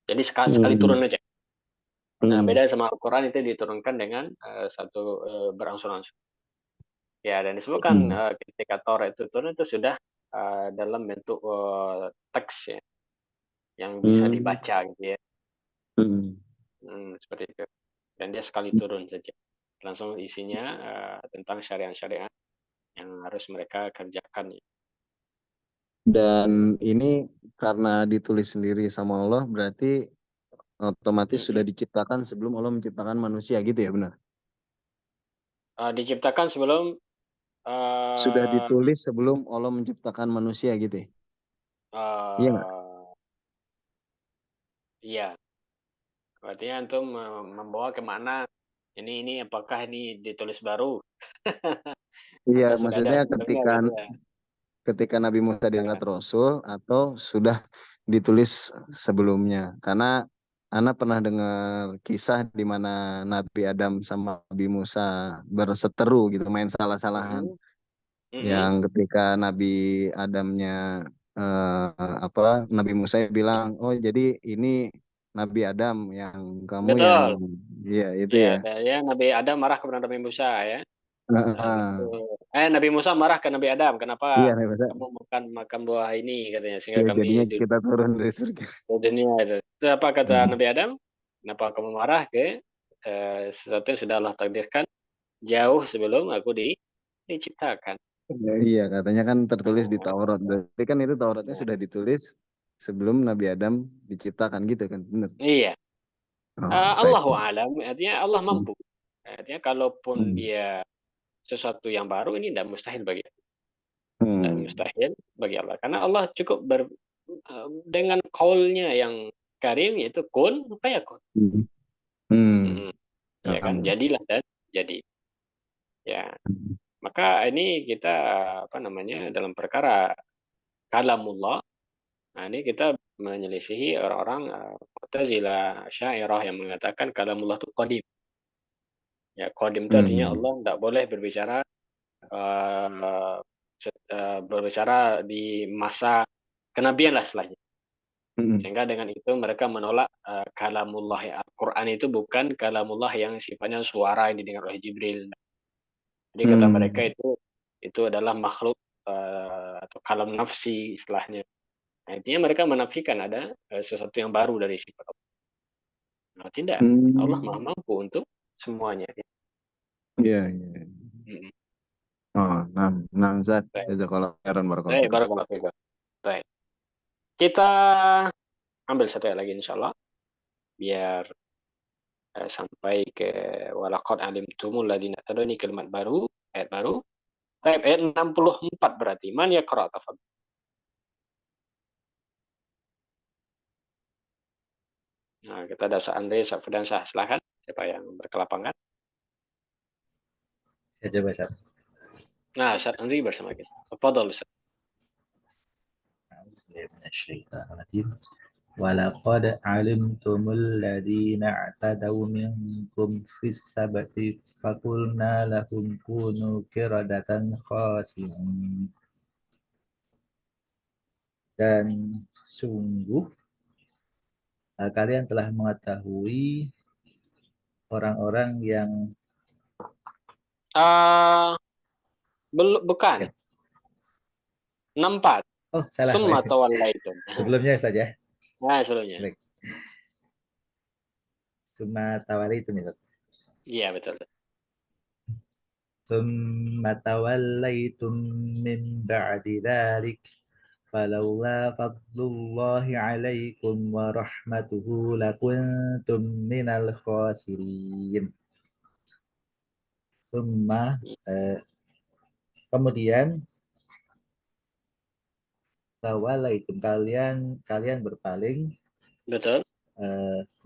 Jadi sekali turun aja. Nah, beda sama Al-Quran itu diturunkan dengan satu berangsur-angsur. Ya, dan disebutkan ketika Taurat itu turun itu sudah dalam bentuk teks ya, yang bisa dibaca gitu ya. Seperti itu. Dan dia sekali turun saja. Langsung isinya tentang syariat-syariat yang harus mereka kerjakan. Dan ini karena ditulis sendiri sama Allah, berarti otomatis sudah diciptakan sebelum Allah menciptakan manusia gitu ya, benar? Diciptakan sebelum sudah ditulis sebelum Allah menciptakan manusia gitu ya? Iya nggak? Iya. Berarti antum membawa kemana? Ini apakah ini ditulis baru? Iya, Atau sudah ada maksudnya sebelumnya gitu ya? ketika Nabi Musa diangkat Rasul atau sudah ditulis sebelumnya. Karena Ana pernah dengar kisah di mana Nabi Adam sama Nabi Musa berseteru gitu, main salah-salahan. Yang ketika Nabi Adamnya Nabi Musa bilang, oh jadi ini Nabi Adam yang kamu yang Betul. ya itu Ya, ya. ya Nabi Adam marah kepada Nabi Musa ya. Nabi Musa marah ke Nabi Adam, Iya, kenapa Nabi Musa. kamu makan buah ini katanya, sehingga Ya, jadinya kami kita turun dari surga. dunia itu. Itu apa kata Nabi Adam? Kenapa kamu marah ke sesuatu yang sudah Allah takdirkan jauh sebelum aku diciptakan? Iya, katanya kan tertulis di Oh, Taurat. Berarti kan itu Tauratnya oh. sudah ditulis sebelum Nabi Adam diciptakan gitu kan, benar? Iya. Oh, baik. Allahu alam, artinya Allah Hmm. mampu. Artinya kalaupun Hmm. dia sesuatu yang baru, ini tidak mustahil bagi tidak Hmm. mustahil bagi Allah. Karena Allah cukup dengan kaulnya yang karim, yaitu kun fayakun. Hmm. Hmm. Mm-mm. Ya kan, Paham. jadilah dan jadi. Ya, maka ini kita apa namanya dalam perkara kalamullah. Nah, ini kita menyelisihi orang-orang Mu'tazilah, Asy'ariyah yang mengatakan kalamullah itu qadim. Ya, qadim itu artinya Hmm. Allah tidak boleh berbicara eh, berbicara di masa kenabian lah istilahnya. Hmm. Sehingga dengan itu mereka menolak kalamullah ya. Al-Quran itu bukan kalamullah yang sifatnya suara yang didengar oleh Jibril. Jadi kata mereka Hmm. itu adalah makhluk atau kalam nafsi istilahnya. Nah, intinya mereka menafikan ada sesuatu yang baru dari sifat Allah. Nah, tidak. Allah maha Hmm. mampu untuk semuanya. Iya, iya. Mm-mm. Oh, nah, Zat. Baik, Jazakallah khairan barakallahu baik, fikum. barakallahu fikum. Baik. Kita ambil satu ayat lagi insya Allah biar sampai ke walaqad alimtumul ladina tadu ini kalimat baru, ayat baru. Baik, ayat 64 berarti. Man yaqra tafadhal. Nah, kita ada Andre Safridansah. Silakan. Siapa yang berkelapangan? Saya coba Ustaz. Nah, Ustaz Andri bersama kita. Tafadhal Ustaz. ولقد علمتم الذين اعتدوا منكم في السبت فقلنا لهم كونوا قردة خاسئين. Dan sungguh kalian telah mengetahui orang-orang yang Bukan. 64. oh salah Summa tawallaitum. sebelumnya Ustaz ya. Nah, sebelumnya. Baik. Summa tawallaitum ya. Iya, betul. Summa tawallaitum min ba'di dzalik falawla fadlullahi alaikum wa rahmatuhu lakuntum minal khasirin. Summa kemudian tawallaitum kalian berpaling Betul.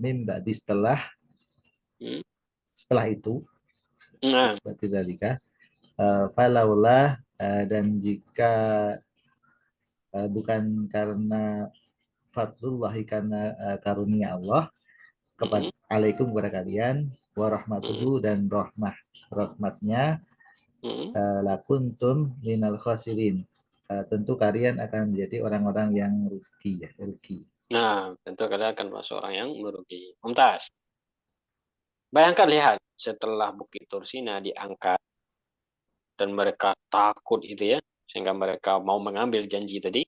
min ba'di setelah itu Nah, berarti dalika falaulah dan jika bukan karena fadlullahi karena karunia Allah kepada alaikum kepada kalian warahmatuhu dan rahmatnya lakuntum minal khasirin tentu kalian akan menjadi orang-orang yang rugi ya rugi. nah, tentu kalian akan masuk orang yang merugi. Mumtaz. Bayangkan lihat setelah Bukit Tursina diangkat dan mereka takut itu ya, sehingga mereka mau mengambil janji tadi.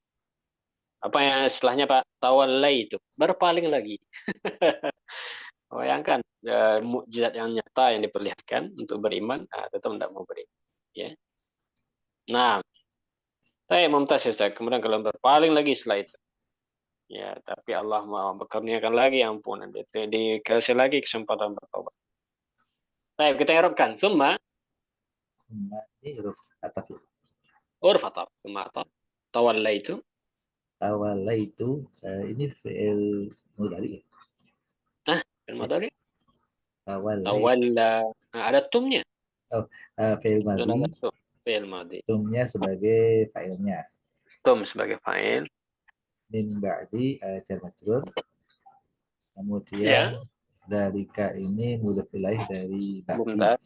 Apa yang setelahnya Pak? Tawallai itu berpaling lagi. Bayangkan mukjizat yang nyata yang diperlihatkan untuk beriman, tetap tidak mau beriman. Ya. Nah, saya Mumtaz ya Ustaz. Kemudian kalau berpaling lagi setelah itu. Ya, tapi Allah mau berkurniakan lagi ampunan. Dikasih lagi kesempatan bertobat. Baik, kita harapkan. Summa Ini huruf ataf urfatab. Summa tawalla itu. tawalla itu ini fi'il mudhari ya. Nah, mudhari. Tawalla Nah, ada tumnya. oh fi'il Sudah madhi ada tum. Fi'il madhi. tumnya sebagai fa'ilnya Tum sebagai fa'il. min ba'di jar majrur kemudian Ya, dalika ini mudhof ilaih dari ba'di bentar.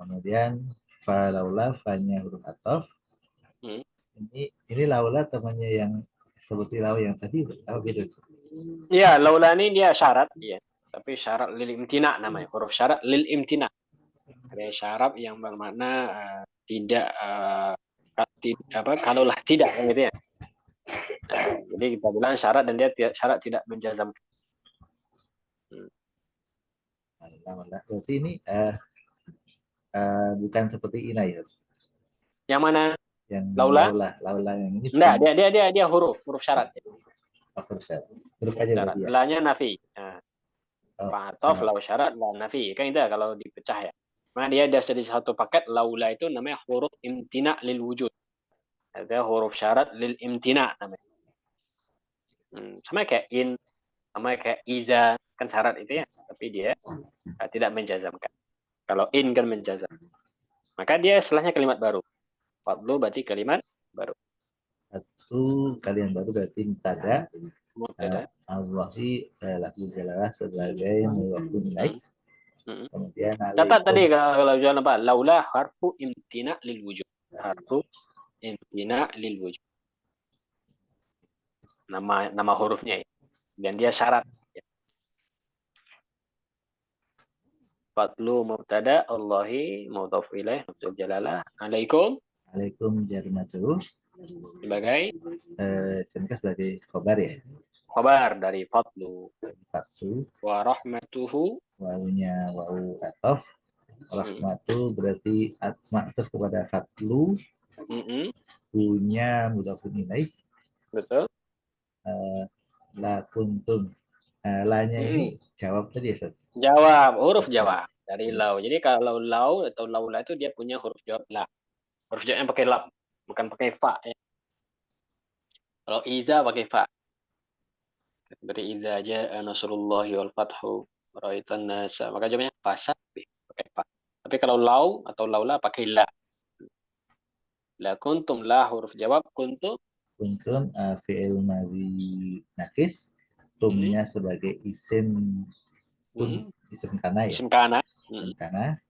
kemudian falaula fanya huruf ataf ini laula temannya yang seperti lau yang tadi oh gitu. Ya, laula ini dia syarat ya. Tapi syarat lil imtina namanya. Huruf syarat lil imtina. Ada syarat yang bermakna tidak kalaulah tidak kan gitu ya. Nah, jadi kita bilang syarat dan dia syarat tidak menjazamkan. Berarti ini bukan seperti ina ya. Yang mana? Yang Laula? Laula yang ini. Enggak, dia huruf syarat. Huruf syarat. Huruf aja berarti ya. La-nya nafi. Nah, Oh, Fa'atof, lau syarat, la nafi. Kan itu kalau dipecah ya. Nah, dia jadi satu paket. Laula itu namanya huruf imtina lil wujud. Ada huruf syarat lil imtina namanya. Sama kayak in, sama kayak iza, kan syarat itu ya. Tapi dia tidak menjazamkan. Kalau in kan menjazam. Maka dia setelahnya kalimat baru. Fadlu berarti kalimat baru. Satu kalian baru berarti tada. Mubtada. Allahi lafzul jalalah sebagai mudhafun ilaih. Kemudian Catat tadi kalau jualan apa? Laula harfu imtina lil wujud. Harfu imtina lil wujud. Nama hurufnya ya. Dan dia syarat. Fatlu mubtada Allahi mudhaf ilaih lafzul jalalah. Alaikum. Alaikum jar majrur. Sebagai sebagai khobar ya. Khobar dari fatlu. Fatlu. Wa rahmatuhu. Wawunya wawu atof. Rahmatu berarti atma'tuf kepada fatlu. Punya mudhafun ilaih. Betul. La kuntum. La-nya ini jawab tadi ya, Ustaz? Jawab, huruf jawab dari lau. Jadi kalau lau atau laula itu dia punya huruf jawab la. Huruf jawabnya pakai lam, bukan pakai fa ya. Kalau iza pakai fa. Seperti iza jaa nasrullahi wal fathu raitan nasa. Maka jawabnya fasabbih pakai fa. Tapi kalau lau atau laula pakai la. La kuntum, la huruf jawab, kuntum. Kuntum fi'il madhi nakis. Tumnya sebagai isim isim kana ya. Isim kana. Isim kana.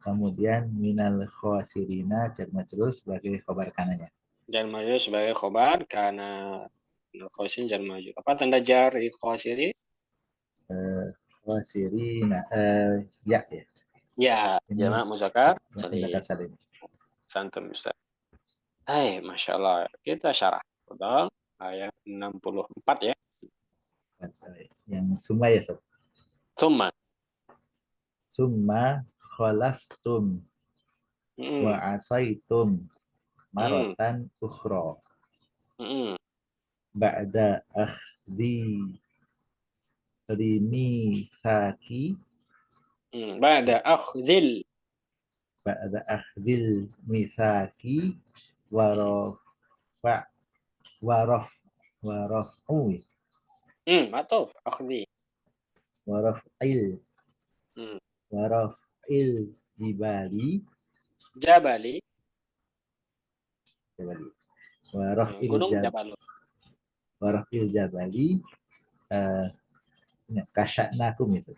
Kemudian minal khawasirina jar majrur sebagai khobar kananya. Jar majrur sebagai khobar kana khawasirin jar majrur. Apa tanda jar khawasiri? Khawasirina ya ya. Ya, jamak muzakkar salim. Santum Ustaz. Hai, Masya Allah. Kita syarah. Betul. Ayat 64 ya. Yang summa ya, Ustaz. Summa khalaftum wa asaitum maratan ukhra. Ba'da akhdhi mitsaqi. Ba'da akhdhil mitsaqi waraf. Matuf akhdhi. Waraf'il jibali. Jabali. Waraf'il jabali. Kasya'nakum itu.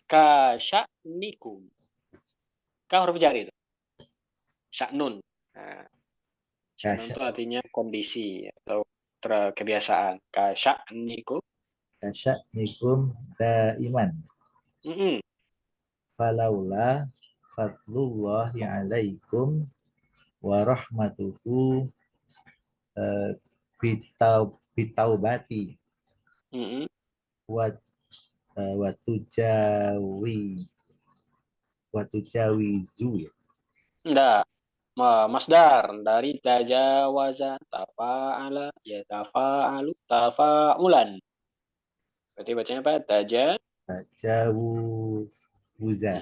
Kasya'nikum. Ka huruf jar itu. Sya'nun. Sya'nun itu artinya kondisi atau kebiasaan. Kasya'nikum. Kasya'nikum daiman. Falaula fadlullahi alaikum wa rahmatuhu bitaubati wa tujawizu ya. Enggak. Masdar dari tajawaza, tafa'ala, ya tafa'alu, tafa'ulan. Berarti bacanya apa? Tajawuza.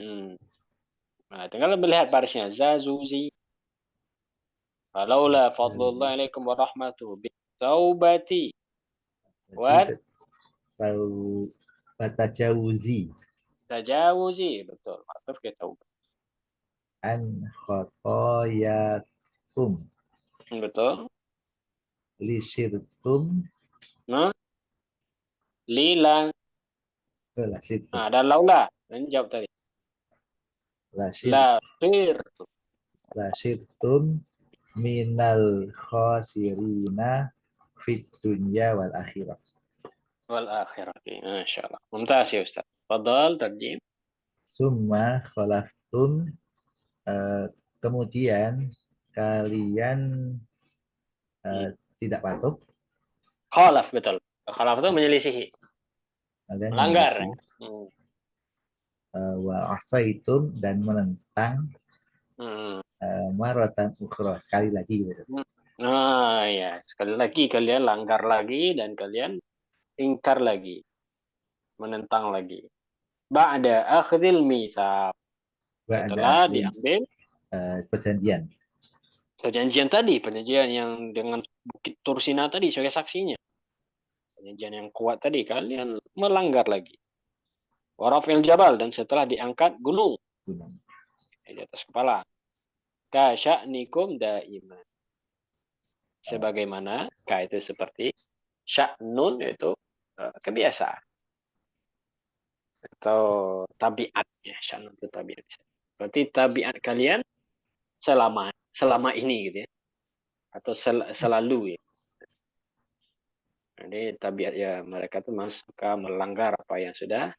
Nah, tinggal melihat barisnya. Zazuzi. Falaula fadlullah alaikum wa rahmatuhu bitaubati. Tajawuzi. Tajawuzi. Betul. Maksud ke taubat. An khotoyakum. Betul. Lisirtum. Lila. Nah, ada laula. Ini jawab tadi. Lasirtum minal khasirina fit dunya wal akhirah. Wal akhirah. Masya Allah. Mumtaz ya Ustaz. Fadal tarjim. Summa khalaftum. Kemudian kalian tidak patuh. Khalaf, betul. Khalaf itu menyelisihi. Melanggar. Wa asaitum dan menentang maratan ukhra, sekali lagi gitu. Nah, ya, sekali lagi kalian langgar lagi dan kalian ingkar lagi, menentang lagi. Ba'da akhdil mitsaq. Setelah diambil perjanjian. Perjanjian tadi, perjanjian yang dengan Bukit Tursina tadi sebagai saksinya. Perjanjian yang kuat tadi, kalian melanggar lagi. Warafil jabal, dan setelah diangkat gunung di atas kepala. Kasya'nikum daiman. Sebagaimana ka itu seperti sya'nun itu kebiasaan atau tabiat ya, sya'nun itu tabiat. Berarti tabiat kalian selama ini gitu ya, atau selalu ya. Jadi tabiat ya mereka tuh suka melanggar apa yang sudah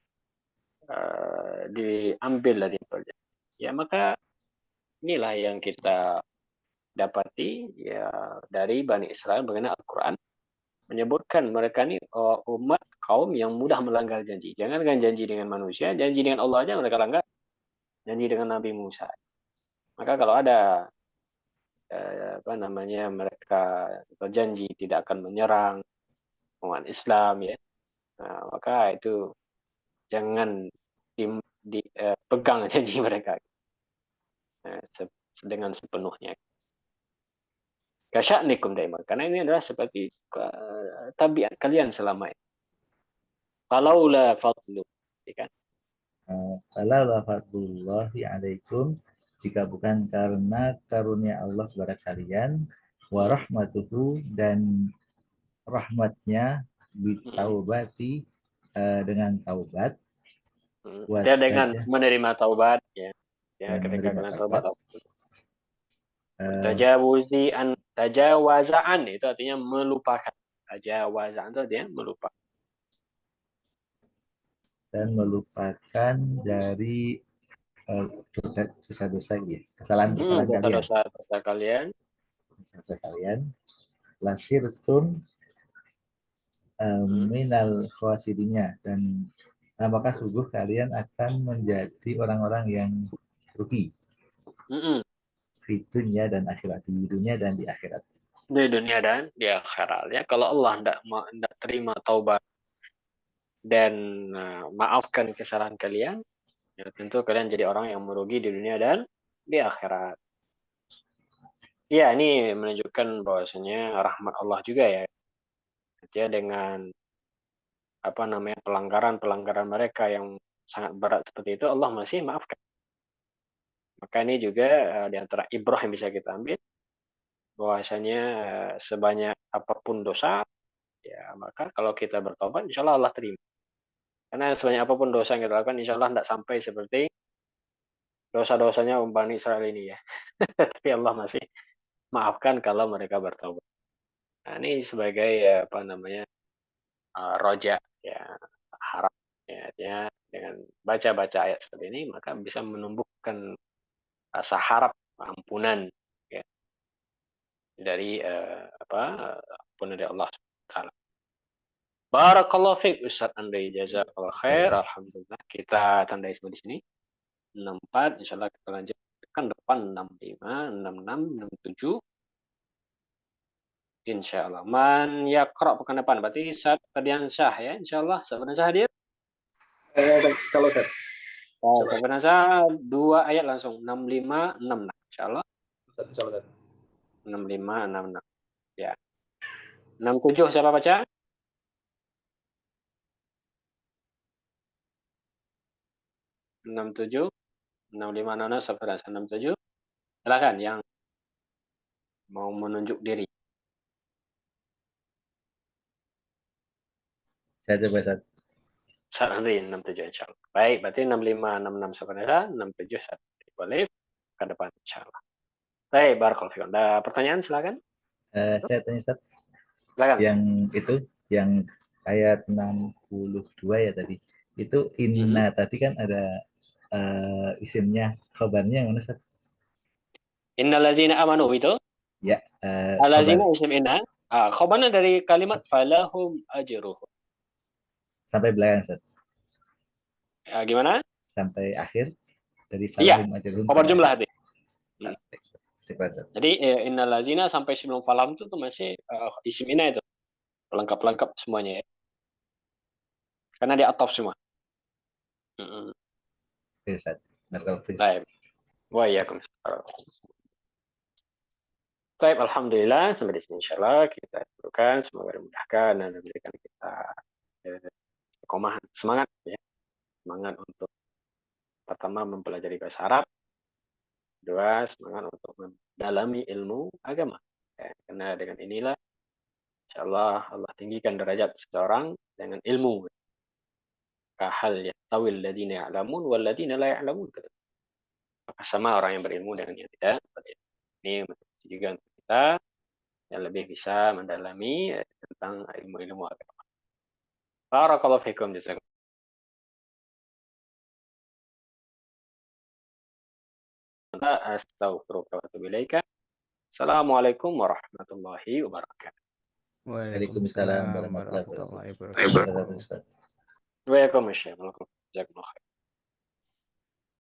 diambil dari perjanjian. Ya maka inilah yang kita dapati ya dari Bani Israel mengenai Al-Quran menyebutkan mereka ini umat kaum yang mudah melanggar janji. Jangan dengan janji dengan manusia, janji dengan Allah aja mereka langgar. Janji dengan Nabi Musa. Maka kalau ada mereka berjanji tidak akan menyerang umat Islam ya, maka itu jangan dipegang janji mereka dengan sepenuhnya. Kasya'nikum daiman, karena ini adalah seperti tabiat kalian selama ini. Falaula fadlu, kan? Falaula fadlullahi alaikum, jika bukan karena karunia Allah kepada kalian, wa rahmatuhu, dan rahmatnya, bitaubati, dengan taubat, dia dengan menerima taubat ya ketika kalian taubat. Tajawazaan itu artinya melupakan. Tajawazaan itu artinya melupakan. Dan melupakan dari dosa-dosa ya, dosa kalian. Lasirtun minal khawasidinya, dan apakah sungguh kalian akan menjadi orang-orang yang rugi di dunia dan akhirat, di dunia dan di akhirat. Di dunia dan di akhirat ya. Kalau Allah tidak terima taubat dan maafkan kesalahan kalian, ya tentu kalian jadi orang yang merugi di dunia dan di akhirat. Ya, ini menunjukkan bahwasanya rahmat Allah juga ya. Dia dengan pelanggaran mereka yang sangat berat seperti itu, Allah masih maafkan. Maka ini juga di antara ibrah yang bisa kita ambil, bahwasanya sebanyak apapun dosa, ya maka kalau kita bertobat, insya Allah Allah terima. Karena sebanyak apapun dosa yang kita lakukan, insya Allah tidak sampai seperti dosa-dosanya Bani Israel ini ya. Tapi Allah masih maafkan kalau mereka bertobat. Nah, ini sebagai roja ya, harap ya, dengan baca-baca ayat seperti ini maka bisa menumbuhkan rasa harap ampunan ya, dari ampunan dari Allah Taala. Barakallahu fiik Ustaz Andri, jazakallahu khair. Alhamdulillah kita tandai semua di sini. 64 insyaallah kita lanjutkan depan 65, 66, 67. Insyaallah. Man yaqra pekan depan berarti Ustaz Ferdiansyah ya insyaallah. Ustaz Ferdiansyah hadir? Kalau Ustaz. Ustaz Ferdiansyah 2 ayat langsung 65, 66 insyaallah. Insyaallah. 65, 66. Ya. 67 siapa baca? 67, 65, 66 Ustaz Ferdiansyah 67. Silakan yang mau menunjuk diri. Saya coba Ustaz. Ustaz Andri 67 insyaallah. Baik, berarti 65, 66 Ustaz Ferdiansyah, 67 Ustaz boleh ke depan insyaallah. Baik, barakallahu fiikum. Ada pertanyaan silakan. Saya tanya Ustaz. Silakan. Yang itu, yang ayat 62 ya tadi. Itu inna tadi kan ada isimnya, khabarnya yang mana Ustaz? Innallazina amanu itu? Ya. Allazina isim inna. Khabarnya dari kalimat falahum ajruhum. Sampai belakang Ustaz. Gimana? Sampai akhir dari falahum ajruhum. Khabar jumlah tadi. Istiqlal. Jadi innal lazina sampai sebelum falam itu tuh masih isimina itu. Lengkap-lengkap semuanya ya. Karena dia ataf semua. Ustaz. Baik. Waalaikumsalam. Baik, alhamdulillah sampai di sini insyaallah kita dudukkan, semoga dimudahkan dan memberikan kita istiqomah, semangat ya. Semangat untuk pertama mempelajari bahasa Arab, kedua semangat untuk mendalami ilmu agama. Ya, karena dengan inilah insyaallah Allah tinggikan derajat seseorang dengan ilmu. Kahal yastawil ladina ya'lamun wal ladina la ya'lamun. Maka sama orang yang berilmu dengan yang tidak berilmu. Ini juga untuk kita yang lebih bisa mendalami tentang ilmu-ilmu agama. Barakallahu fikum jazakum. Astaghfiruka wa atubu ilaika. Assalamualaikum warahmatullahi wabarakatuh. Waalaikumsalam warahmatullahi wabarakatuh. Waalaikumsalam. Jazakumullah khair.